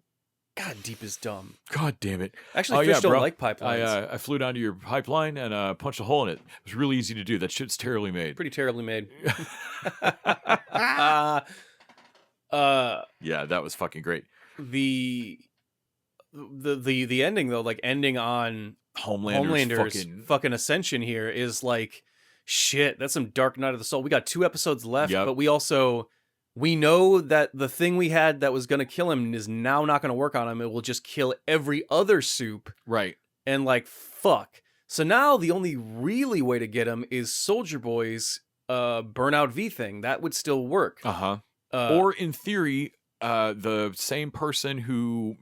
God, deep is dumb. God damn it. Actually, fish don't like pipelines. I flew down to your pipeline and punched a hole in it. It was really easy to do. That shit's terribly made. Pretty terribly made. Yeah, that was fucking great. The ending though, like ending on Homelander's fucking ascension here is like shit. That's some dark night of the soul. We got 2 episodes left, but we know that the thing we had that was going to kill him is now not going to work on him. It will just kill every other soup. Right. And like, fuck. So now the only really way to get him is Soldier Boy's Burnout V thing. That would still work. Uh-huh. Or in theory, the same person who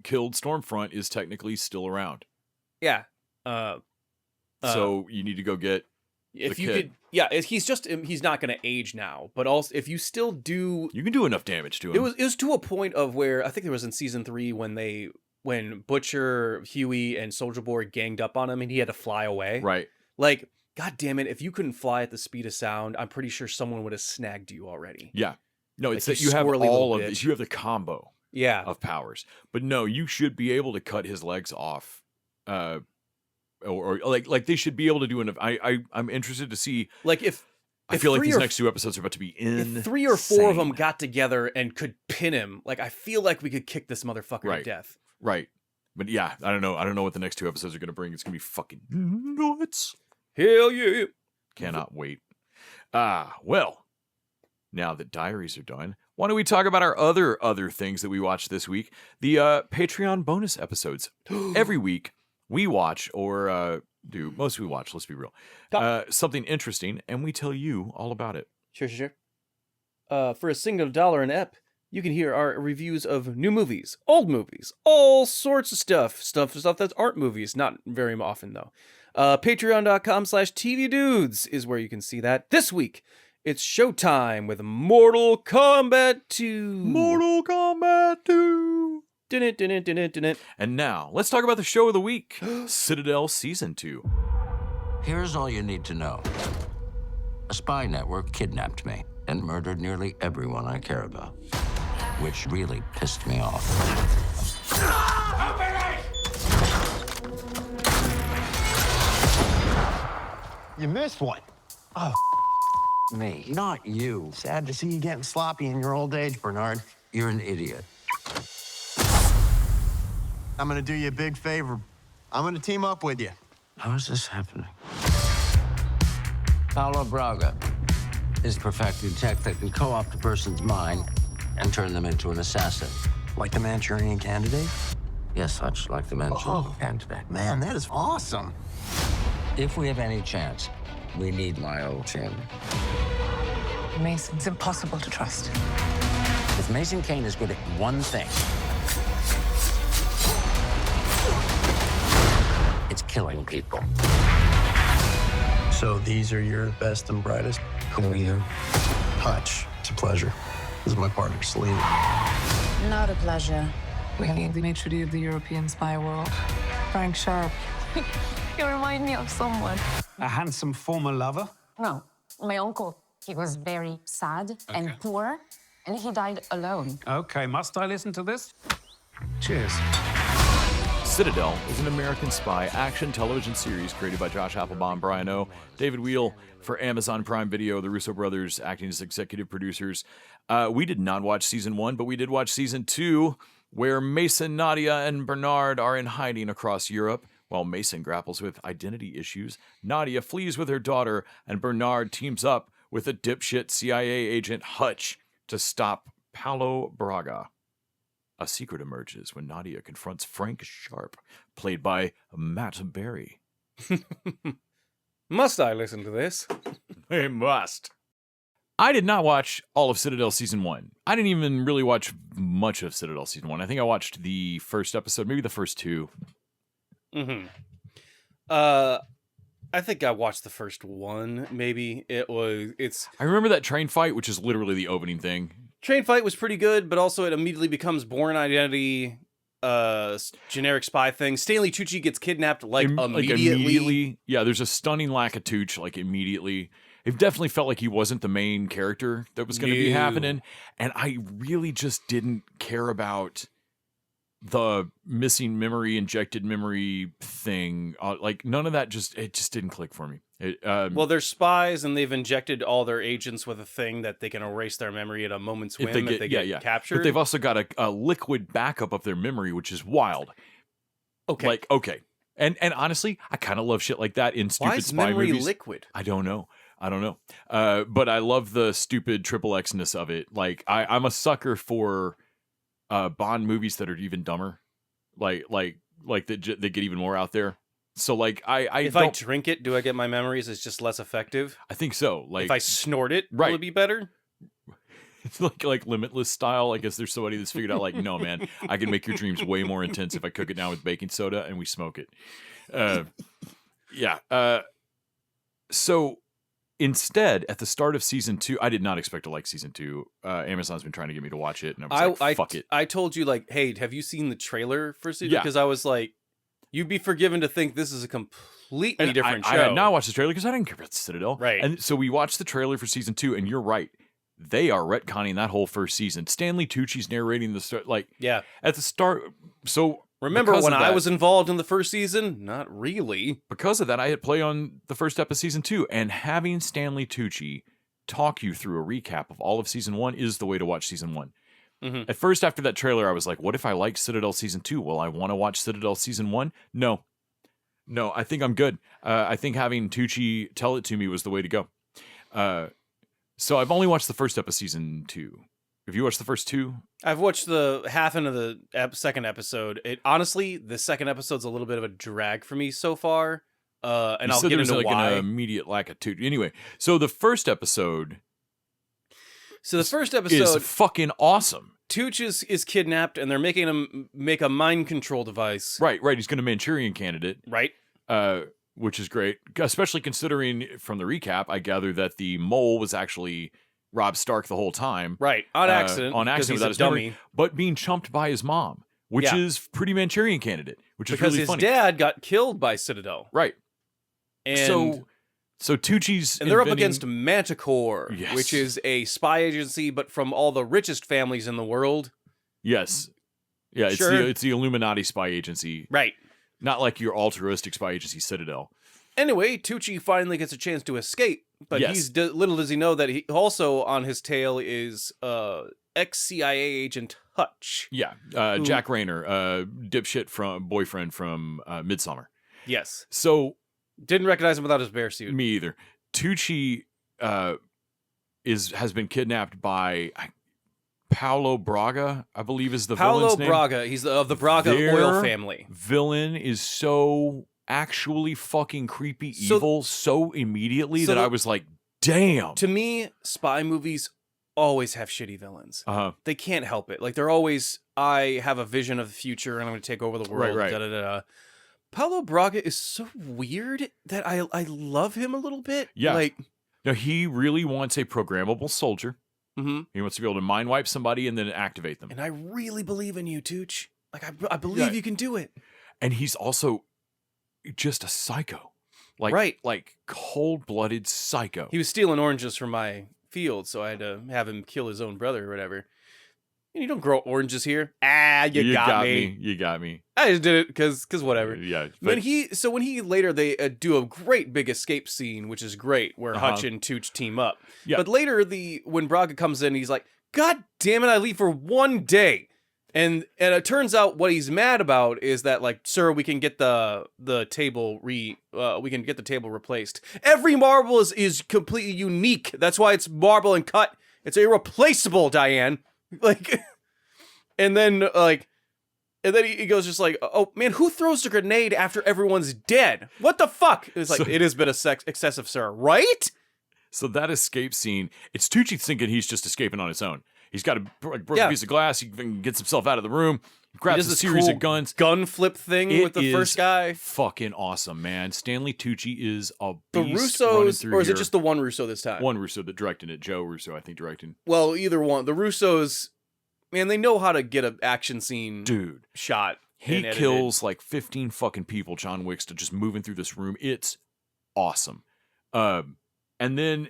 killed Stormfront is technically still around. Yeah. So you need to go get if the you kid. He's not going to age now, but also if you still do, you can do enough damage to him. It was to a point of where I think there was in season 3 when Butcher, Huey, and Soldier Boy ganged up on him and he had to fly away. Right. Like, God damn it! If you couldn't fly at the speed of sound, I'm pretty sure someone would have snagged you already. Yeah. No, like it's that you have all of this. You have the combo. Yeah. Of powers, but no, you should be able to cut his legs off. Or like they should be able to do enough. I'm interested to see. Like I feel like these next 2 episodes are about to be insane. If 3 or 4 of them got together and could pin him, like I feel like we could kick this motherfucker to death. Right. But yeah, I don't know what the next 2 episodes are going to bring. It's going to be fucking nuts. Hell yeah. Cannot wait. Well, now that diaries are done, why don't we talk about our other things that we watched this week? The Patreon bonus episodes. Every week we watch or we watch, let's be real. Something interesting, and we tell you all about it. Sure. For a single $1 an ep, you can hear our reviews of new movies, old movies, all sorts of stuff that aren't movies, not very often though. Patreon.com/TVDudes is where you can see that. This week, it's showtime with Mortal Kombat 2. Mortal Kombat 2. Dun-it. And now, let's talk about the show of the week, Citadel Season 2. Here's all you need to know. A spy network kidnapped me and murdered nearly everyone I care about, which really pissed me off. You missed one. Oh, Me, not you. sad to see you getting sloppy in your old age, Bernard. You're an idiot. I'm gonna do you a big favor. I'm gonna team up with you. How is this happening? Paulo Braga is perfecting tech that can co-opt a person's mind and turn them into an assassin. Like the Manchurian Candidate? Yes, such like the Manchurian Candidate. Man, that is awesome. If we have any chance, we need my old champion. Mason's impossible to trust. If Mason Kane is good at one thing, it's killing people. So these are your best and brightest? Who are you? Hutch. It's a pleasure. This is my partner, Selena. Not a pleasure. We need the maitre d' of the European spy world. Frank Sharp. You remind me of someone. A handsome former lover? No, my uncle. He was very sad and poor, and he died alone. Okay, must I listen to this? Cheers. Citadel is an American spy action television series created by Josh Applebaum, Brian O., David Wheel for Amazon Prime Video, the Russo brothers acting as executive producers. We did not watch season 1, but we did watch season 2, where Mason, Nadia, and Bernard are in hiding across Europe. While Mason grapples with identity issues, Nadia flees with her daughter, and Bernard teams up with a dipshit CIA agent Hutch to stop Paulo Braga. A secret emerges when Nadia confronts Frank Sharp, played by Matt Berry. Must I listen to this? I must. I did not watch all of Citadel Season 1. I didn't even really watch much of Citadel Season 1. I think I watched the first episode, maybe the first 2. Mm-hmm. I think I watched the first one, maybe. I remember that train fight, which is literally the opening thing. Train fight was pretty good, but also it immediately becomes Bourne Identity, generic spy thing. Stanley Tucci gets kidnapped immediately. Yeah, there's a stunning lack of Tooch, immediately. It definitely felt like he wasn't the main character that was going to be happening. And I really just didn't care about the missing memory, injected memory thing. None of that it just didn't click for me. Well, they're spies, and they've injected all their agents with a thing that they can erase their memory at a moment's whim if they get captured. But they've also got a liquid backup of their memory, which is wild. Okay. Okay. And honestly, I kind of love shit like that in stupid Why is spy memory movies. liquid? I don't know. But I love the stupid triple X-ness of it. I'm a sucker for Bond movies that are even dumber. That get even more out there. So if I drink it, do I get my memories? It's just less effective. I think so. If I snort it, will it be better? It's like Limitless style. I guess there's somebody that's figured out no, man, I can make your dreams way more intense if I cook it down with baking soda and we smoke it. So instead, at the start of season 2, I did not expect to like season 2. Amazon's been trying to get me to watch it, and I was fuck it. I told you hey, have you seen the trailer for season? Because I was like, you'd be forgiven to think this is a completely different show. I had not watched the trailer because I didn't care about Citadel. Right. And so we watched the trailer for season 2, and you're right. They are retconning that whole first season. Stanley Tucci's narrating the start. At the start. So remember when I was involved in the first season? Not really. Because of that, I hit play on the first episode of season 2, and having Stanley Tucci talk you through a recap of all of season 1 is the way to watch season 1. Mm-hmm. At first, after that trailer, I was like, what if I like Citadel Season 2? Will I want to watch Citadel Season 1? No, I think I'm good. I think having Tucci tell it to me was the way to go. So I've only watched the first episode of Season 2. Have you watched the first 2? I've watched the half into the second episode. Honestly, the second episode's a little bit of a drag for me so far. And I'll get into why. An immediate lack of Tucci. Anyway, so the first episode... is fucking awesome. Tooch is kidnapped, and they're making him make a mind control device. Right. He's going to Manchurian Candidate. Right. Which is great, especially considering from the recap, I gather that the mole was actually Rob Stark the whole time. Right. On accident. Without his dummy. Memory, but being chumped by his mom, which is pretty Manchurian Candidate, which is really funny. Because his dad got killed by Citadel. Right. And so Tucci's they're up against Manticore, which is a spy agency, but from all the richest families in the world. Yes. Yeah, it's the Illuminati spy agency. Right. Not like your altruistic spy agency Citadel. Anyway, Tucci finally gets a chance to escape, but little does he know that he also on his tail is ex-CIA agent Hutch. Yeah, Jack Raynor, dipshit boyfriend from Midsommar. Yes. So didn't recognize him without his bear suit. Me either. Tucci has been kidnapped by Paulo Braga, I believe is the villain's name. Paulo Braga, he's of the Braga oil family. Villain is so actually fucking creepy evil so immediately that I was like, damn. To me, spy movies always have shitty villains. They can't help it. They're always, I have a vision of the future and I'm going to take over the world. Right. Paulo Braga is so weird that I love him a little bit. Yeah. No, he really wants a programmable soldier. Mm-hmm. He wants to be able to mind wipe somebody and then activate them. And I really believe in you, Tooch. I believe you can do it. And he's also just a psycho. Cold-blooded psycho. He was stealing oranges from my field, so I had to have him kill his own brother or whatever. You don't grow oranges here. You got me. You got me. I just did it because whatever. Yeah. When he later they do a great big escape scene, which is great, where Hutch and Tooch team up. Yeah. But later when Braga comes in, he's like, "God damn it! I leave for one day," and it turns out what he's mad about is that sir, we can get the table replaced. Every marble is completely unique. That's why it's marble and cut. It's irreplaceable, Diane. And then he goes just oh man, who throws a grenade after everyone's dead? What the fuck? It's it has been excessive, sir, right? So that escape scene, it's Tucci thinking he's just escaping on his own. He's got a broken piece of glass. He gets himself out of the room. grabs a this series cool of guns. gun flip thing It with the is first guy. Fucking awesome, man. Stanley Tucci is a The beast running Russos, through or is here. it just the one Russo this time? One Russo that directed it. Joe Russo, I think, directing. Well, either one. The Russos, man, they know how to get an action scene Dude. shot. He and edited. kills like 15 fucking people, John Wick's, to just moving through this room. It's awesome. And then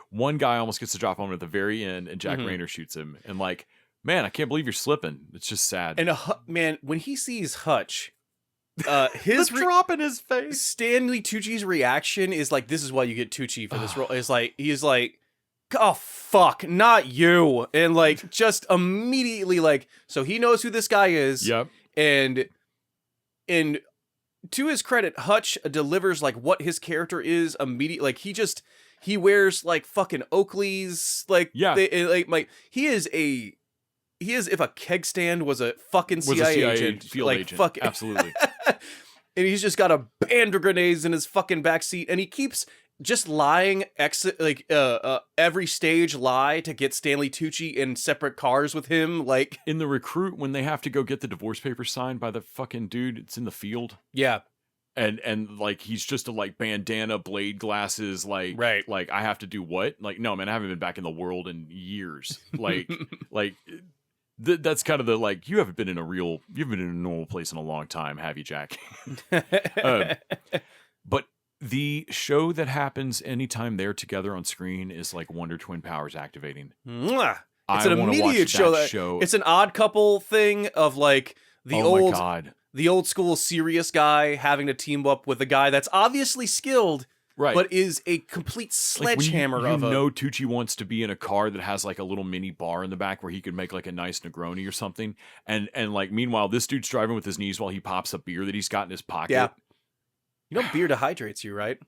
one guy almost gets to drop on him at the very end, and Jack Raynor shoots him. And like, man, I can't believe you're slipping. It's just sad. And man, when he sees Hutch, his the drop in his face. Stanley Tucci's reaction is like, "This is why you get Tucci for this role." It's like he's like, "Oh fuck, not you!" And like just immediately like, so he knows who this guy is. Yep. And to his credit, Hutch delivers like what his character is immediately. Like he wears like fucking Oakleys. Like Yeah. He is if a keg stand was a fucking CIA agent, field like agent. fucking Absolutely. And he's just got a band of grenades in his fucking backseat, and he keeps just lying, every stage lie to get Stanley Tucci in separate cars with him. Like In The Recruit, when they have to go get the divorce papers signed by the fucking dude, it's in the field. yeah, And like he's just a like bandana, blade glasses, like Right. like I have to do what? Like, no, man, I haven't been back in the world in years. Like that's kind of the like you haven't been in a normal place in a long time, have you, Jack? But the show that happens anytime they're together on screen is like Wonder Twin powers activating. Mwah. It's I an wanna immediate watch show. It's an Odd Couple thing of like my God. the old school serious guy having to team up with a guy that's obviously skilled, Right. but is a complete Like, when sledgehammer you of a. know Tucci wants to be in a car that has like a little mini bar in the back where he could make like a nice Negroni or something. And like meanwhile, this dude's driving with his knees while he pops a beer that he's got in his pocket. Yeah. You know, beer dehydrates you, right?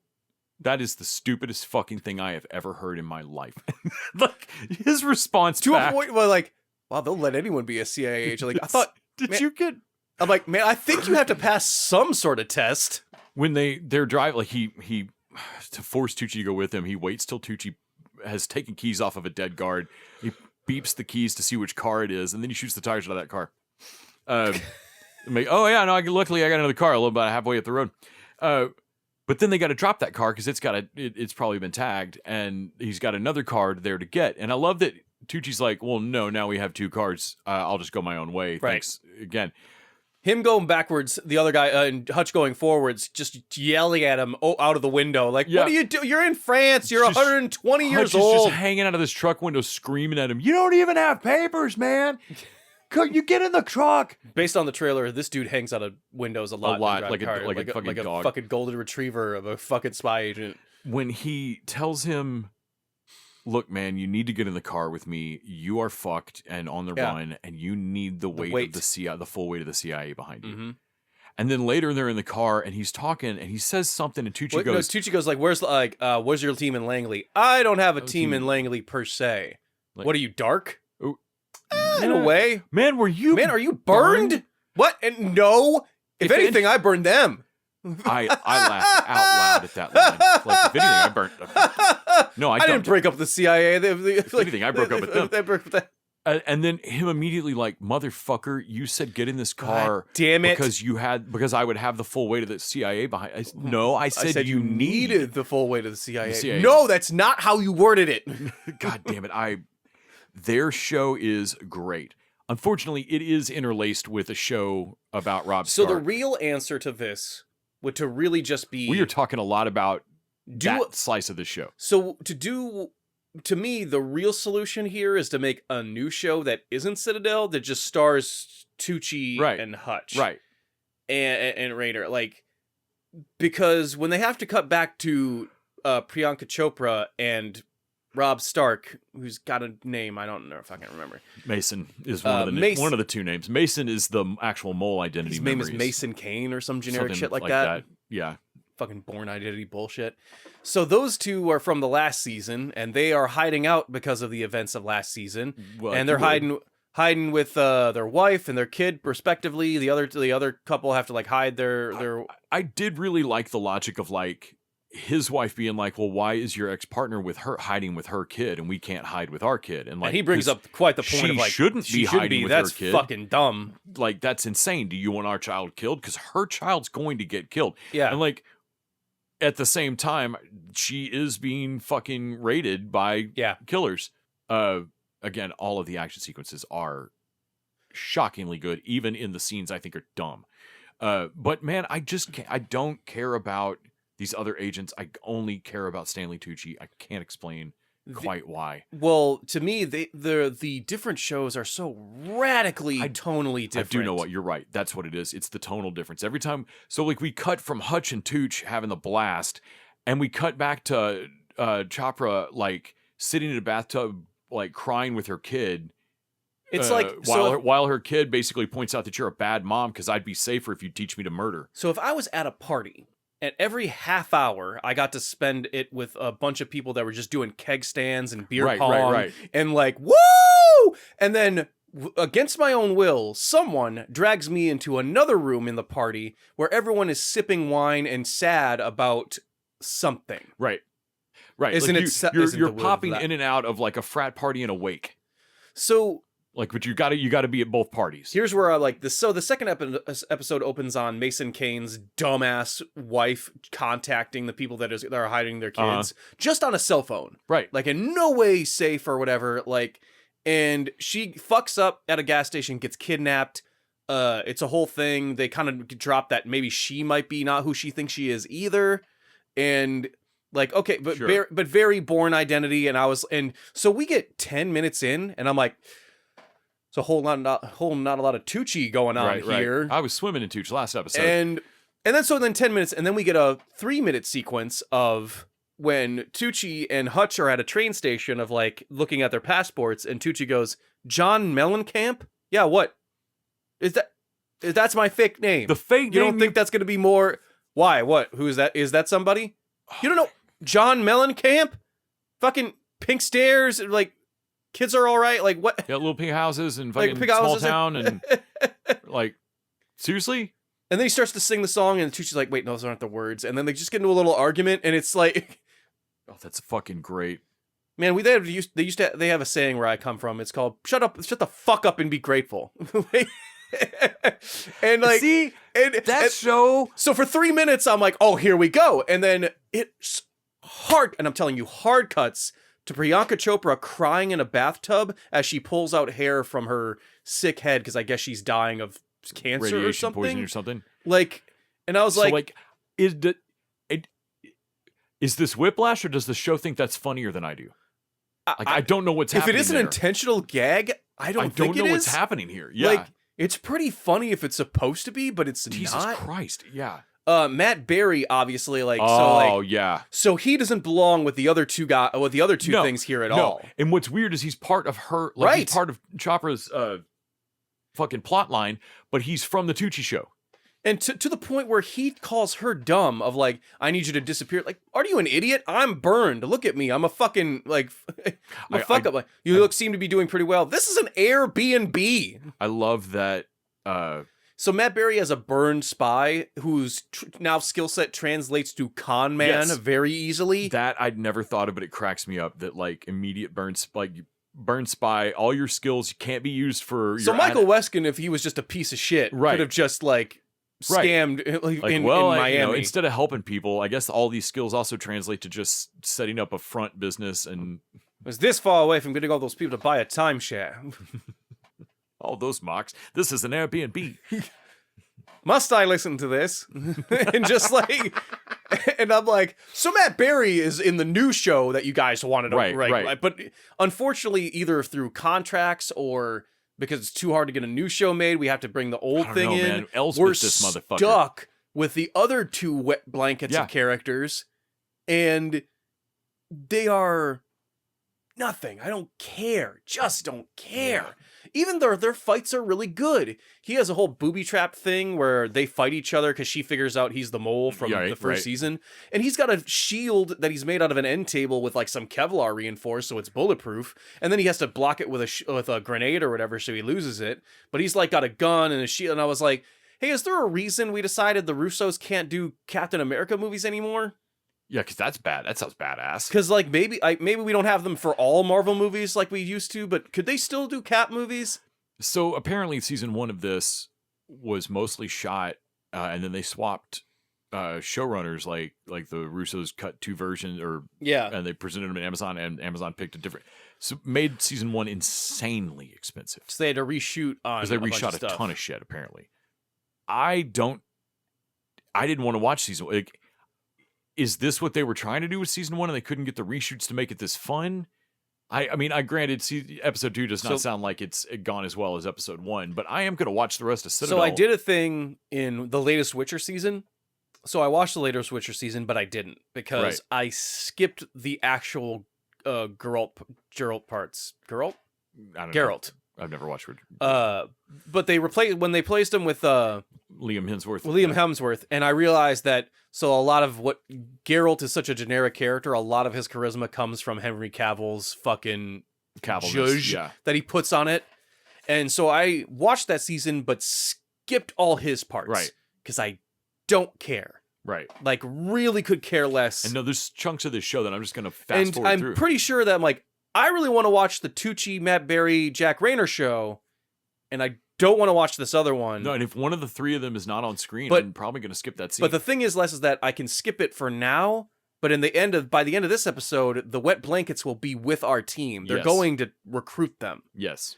That is the stupidest fucking thing I have ever heard in my life. Like his response To back, a point where, like, wow, they'll let anyone be a CIA agent. Like, I thought, did you get I'm like, man, I think you have to pass some sort of test. when they're driving? Like he to force Tucci to go with him, he waits till Tucci has taken keys off of a dead guard. He beeps the keys to see which car it is, and then he shoots the tires out of that car. Like, oh yeah, no, luckily I got another car a little about halfway up the road. But then they got to drop that car because it's probably been tagged, and he's got another car there to get. And I love that Tucci's like, well, no, now we have two cars. I'll just go my own way. Right. Thanks again. Him going backwards, the other guy, and Hutch going forwards, just yelling at him out of the window. Like, Yeah. what do you do? You're in France. You're Just- 120 years Hutch is old. just hanging out of this truck window screaming at him. You don't even have papers, man. You get in the truck. Based on the trailer, this dude hangs out of windows a lot. lot, to drive like a- cars, like a fucking like a dog. fucking golden retriever of a fucking spy agent. When he tells him, look, man, you need to get in the car with me. You are fucked and on the Yeah. run, and you need the weight weight. of the CIA, the full weight of the CIA behind you. Mm-hmm. And then later they're in the car and he's talking and he says something and Tucci goes, Tucci goes like, "Where's your team in Langley? I don't have a team team- in Langley per se. Like- What are you, dark? Oh, In a way, man, are you burned? What? And no. If If anything, I burned them. I laughed out loud at that line. Like, if anything, I burnt them. No, I didn't dumped break up the CIA. If anything, I broke up with them. They broke up with that. And then him immediately like, motherfucker, you said get in this car damn it. because I would have the full weight of the CIA behind. No, I said you need needed the full weight of the CIA. CIA. No, that's not how you worded it. God damn it. Their show is great. Unfortunately, it is interlaced with a show about Rob So Stark. the real answer to this would to really just be We are talking a lot about Do- that slice of the show. So to me, the real solution here is to make a new show that isn't Citadel, that just stars Tucci Right. and Hutch. Right. And Raynor. Like, because when they have to cut back to Priyanka Chopra and Rob Stark, who's got a name, I don't know if I can remember. Mason is one of the two names. Mason is the actual mole identity. His name is memories. Mason Kane or some generic Something shit like that. Yeah. Fucking Born Identity bullshit. So those two are from the last season, and they are hiding out because of the events of last season. Well, And they're hiding with their wife and their kid, respectively. The other couple have to like hide their. I did really like the logic of like his wife being like, well, why is your ex-partner with her hiding with her kid and we can't hide with our kid? And like, he brings up quite the point she of like, shouldn't be hiding with that's her kid. fucking dumb. Like, that's insane. Do you want our child killed? Because her child's going to get killed. Yeah. And like, at the same time, she is being fucking raided by killers. Again, all of the action sequences are shockingly good, even in the scenes I think are dumb. But man, I don't care about these other agents. I only care about Stanley Tucci. I can't explain quite why. Well, to me, the different shows are so radically tonally different. I do know what you're right. That's what it is. It's the tonal difference. Every time, so like we cut from Hutch and Tooch having the blast, and we cut back to Chopra like sitting in a bathtub, like crying with her kid. It's like while her kid basically points out that you're a bad mom because I'd be safer if you teach me to murder. So if I was at a party and every half hour I got to spend it with a bunch of people that were just doing keg stands and beer pong and like woo, and then against my own will, someone drags me into another room in the party where everyone is sipping wine and sad about something. Right. Isn't like you're popping in and out of like a frat party and a wake. So. Like, but you got to be at both parties. Here's where I like this. So the second episode opens on Mason Kane's dumbass wife contacting the people that are hiding their kids just on a cell phone, right? Like in no way safe or whatever. Like, and she fucks up at a gas station, gets kidnapped. It's a whole thing. They kind of drop that maybe she might be not who she thinks she is either, and. Like, okay, but sure. but very Bourne Identity, and so we get 10 minutes in, and I'm like. So not a lot of Tucci going on here. Right. I was swimming in Tooch last episode. And then 10 minutes, and then we get a 3-minute sequence of when Tucci and Hutch are at a train station of like looking at their passports, and Tucci goes, John Mellencamp? Yeah, what? That's my fake name. The fake name. You don't think that's gonna be more why? What? Who is that? Is that somebody? You don't know John Mellencamp? Fucking pink stairs, like kids are all right. Like what? Yeah, little pink houses and fucking small town and like seriously. And then he starts to sing the song, and Tucci's like, "Wait, no, those aren't the words." And then they just get into a little argument, and it's like, "Oh, that's fucking great." Man, they have a saying where I come from. It's called shut the fuck up and be grateful." And like, see, so for 3 minutes, I'm like, "Oh, here we go," and then it's hard, and I'm telling you, hard cuts to Priyanka Chopra crying in a bathtub as she pulls out hair from her sick head because I guess she's dying of cancer radiation or something. Poisoning or something. Like, and I was like, is this whiplash or does the show think that's funnier than I do? Like, I don't know what's happening. If it is an intentional gag, I don't know what's happening here. Yeah, like it's pretty funny if it's supposed to be, but it's Jesus not. Christ, yeah. Matt Berry, obviously, like, yeah. So he doesn't belong with the other two things here at all. And what's weird is he's part of her, like, he's part of Chopra's fucking plot line, but he's from the Tucci show. And to the point where he calls her dumb of like, I need you to disappear. Like, are you an idiot? I'm burned. Look at me. I'm a fucking like fuck up. Like, you seem to be doing pretty well. This is an Airbnb. I love that. So Matt Berry has a burned spy whose now skill set translates to con man very easily. That I'd never thought of, but it cracks me up that like immediate burn spy, all your skills can't be used for. So Michael Weskin, if he was just a piece of shit, could have just like scammed in Miami. Instead of helping people, I guess all these skills also translate to just setting up a front business. And it was this far away from getting all those people to buy a timeshare. All those mocks. This is an Airbnb. Must I listen to this? And just like, and I'm like, so Matt Berry is in the new show that you guys wanted to write. But unfortunately, either through contracts or because it's too hard to get a new show made, we have to bring the old thing in. Man. We're this motherfucker. stuck with the other two wet blankets of characters, and they are nothing. I don't care. Just don't care. Yeah. Even though their fights are really good. He has a whole booby trap thing where they fight each other because she figures out he's the mole from the first season. And he's got a shield that he's made out of an end table with like some Kevlar reinforced so it's bulletproof. And then he has to block it with a grenade or whatever so he loses it. But he's like got a gun and a shield. And I was like, hey, is there a reason we decided the Russos can't do Captain America movies anymore? Yeah, because that's bad. That sounds badass. Because like maybe we don't have them for all Marvel movies like we used to, but could they still do Cap movies? So apparently season 1 of this was mostly shot, and then they swapped showrunners, like the Russos cut 2 versions, and they presented them to Amazon, and Amazon picked a different. So made season 1 insanely expensive. So they had to reshoot on because they reshot a ton of shit. Apparently, I didn't want to watch season 1. Like, is this what they were trying to do with season 1, and they couldn't get the reshoots to make it this fun? I mean, I granted, episode 2 does not sound like it's gone as well as episode 1, but I am going to watch the rest of Citadel. So I did a thing in the latest Witcher season. So I watched the latest Witcher season, but I didn't because I skipped the actual Geralt parts. Geralt? I don't Geralt. know. I've never watched. But they replaced him with Liam Hemsworth. Hemsworth, and I realized that a lot of what Geralt is such a generic character, a lot of his charisma comes from Henry Cavill's fucking zhuzh that he puts on it. And so I watched that season, but skipped all his parts. Right. Because I don't care. Right. Like, really could care less. And no, there's chunks of this show that I'm just going to fast forward through. I'm pretty sure that I'm like, I really want to watch the Tucci, Matt Berry, Jack Raynor show, and I don't want to watch this other one. No, and if one of the 3 of them is not on screen, I'm probably going to skip that scene. But the thing is, Les, is that I can skip it for now, but by the end of this episode, the wet blankets will be with our team. They're going to recruit them. Yes.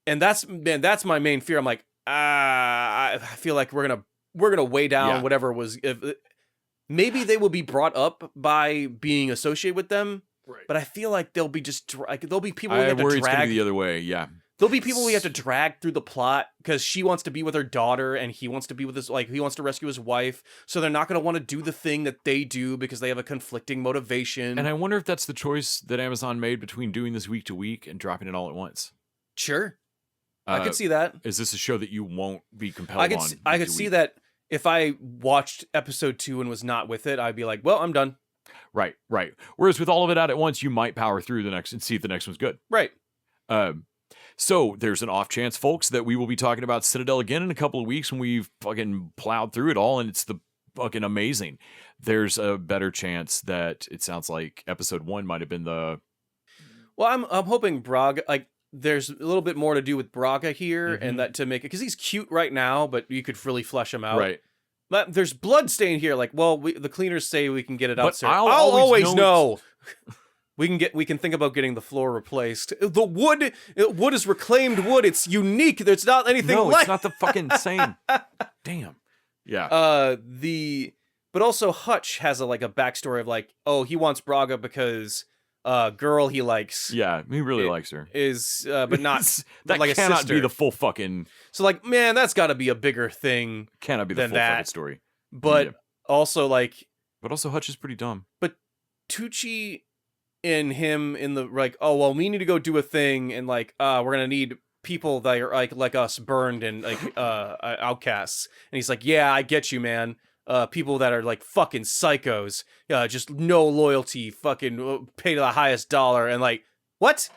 And that's my main fear. I'm like, I feel like we're gonna weigh down whatever was. Maybe they will be brought up by being associated with them, right? But I feel like they'll be there'll be people we have to drag. It's gonna be the other way. Yeah. There'll be people we have to drag through the plot because she wants to be with her daughter and he wants to be with he wants to rescue his wife. So they're not going to want to do the thing that they do because they have a conflicting motivation. And I wonder if that's the choice that Amazon made between doing this week to week and dropping it all at once. Sure. I could see that. Is this a show that you won't be compelled on? I could see that if I watched episode 2 and was not with it, I'd be like, well, I'm done. Right. Whereas with all of it out at once, you might power through the next and see if the next one's good. Right. So there's an off chance, folks, that we will be talking about Citadel again in a couple of weeks when we've fucking plowed through it all and it's the fucking amazing. There's a better chance that it sounds like episode 1 might have been the. Well, I'm hoping Braga, there's a little bit more to do with Braga here and that to make it, because he's cute right now, but you could really flesh him out. Right. But there's blood stain here. Like, well, the cleaners say we can get it out. But I'll always know. We can think about getting the floor replaced. The wood is reclaimed wood. It's unique. There's not anything it's not the fucking same. Damn. Yeah. But also Hutch has a backstory of he wants Braga because girl he likes. Yeah, he really likes her. Is but not that like cannot a sister. be the full fucking. So man, that's got to be a bigger thing. Cannot be the full fucking story. But also But also Hutch is pretty dumb. But Tucci and him in the we need to go do a thing and we're gonna need people that are like us burned and outcasts. And he's like, yeah, I get you, man. People that are fucking psychos, just no loyalty, fucking pay to the highest dollar, and what?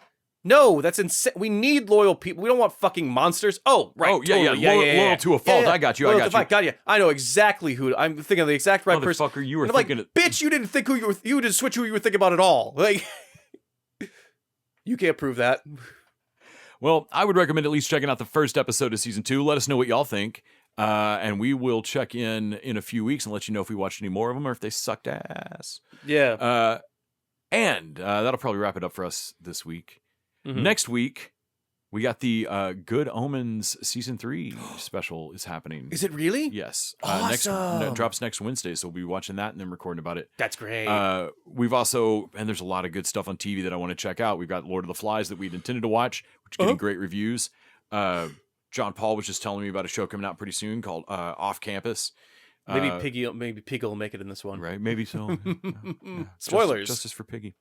No, that's insane. We need loyal people. We don't want fucking monsters. Oh, right. Oh, yeah, totally. yeah. Loyal to a fault. Yeah. I got you. Got you. I know exactly who. I'm thinking of the exact right person. Motherfucker, you were thinking. Bitch, you didn't think you didn't switch who you were thinking about at all. You can't prove that. Well, I would recommend at least checking out the first episode of season 2. Let us know what y'all think. And we will check in a few weeks and let you know if we watched any more of them or if they sucked ass. Yeah. And that'll probably wrap it up for us this week. Mm-hmm. Next week, we got the Good Omens season 3 special is happening. Is it really? Yes. Awesome. Drops next Wednesday, so we'll be watching that and then recording about it. That's great. We've also, and there's a lot of good stuff on TV that I want to check out. We've got Lord of the Flies that we'd intended to watch, which is getting great reviews. John Paul was just telling me about a show coming out pretty soon called Off Campus. Maybe Piggy will make it in this one. Right, maybe so. Yeah. Spoilers. Justice for Piggy.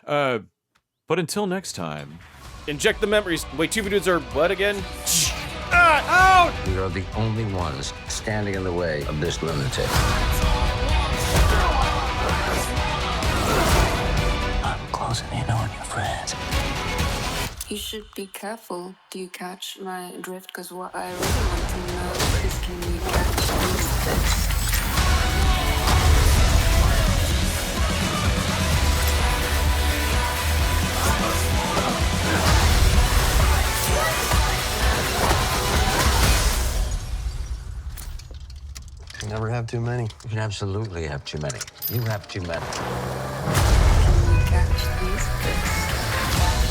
But until next time. Inject the memories. Wait, two dudes are what again? Out! We are the only ones standing in the way of this lunatic. I'm closing in on your friends. You should be careful. Do you catch my drift? Because what I really want to know is, can you catch these fish? have too many. You can absolutely have too many. You have too many. Can we catch these fish?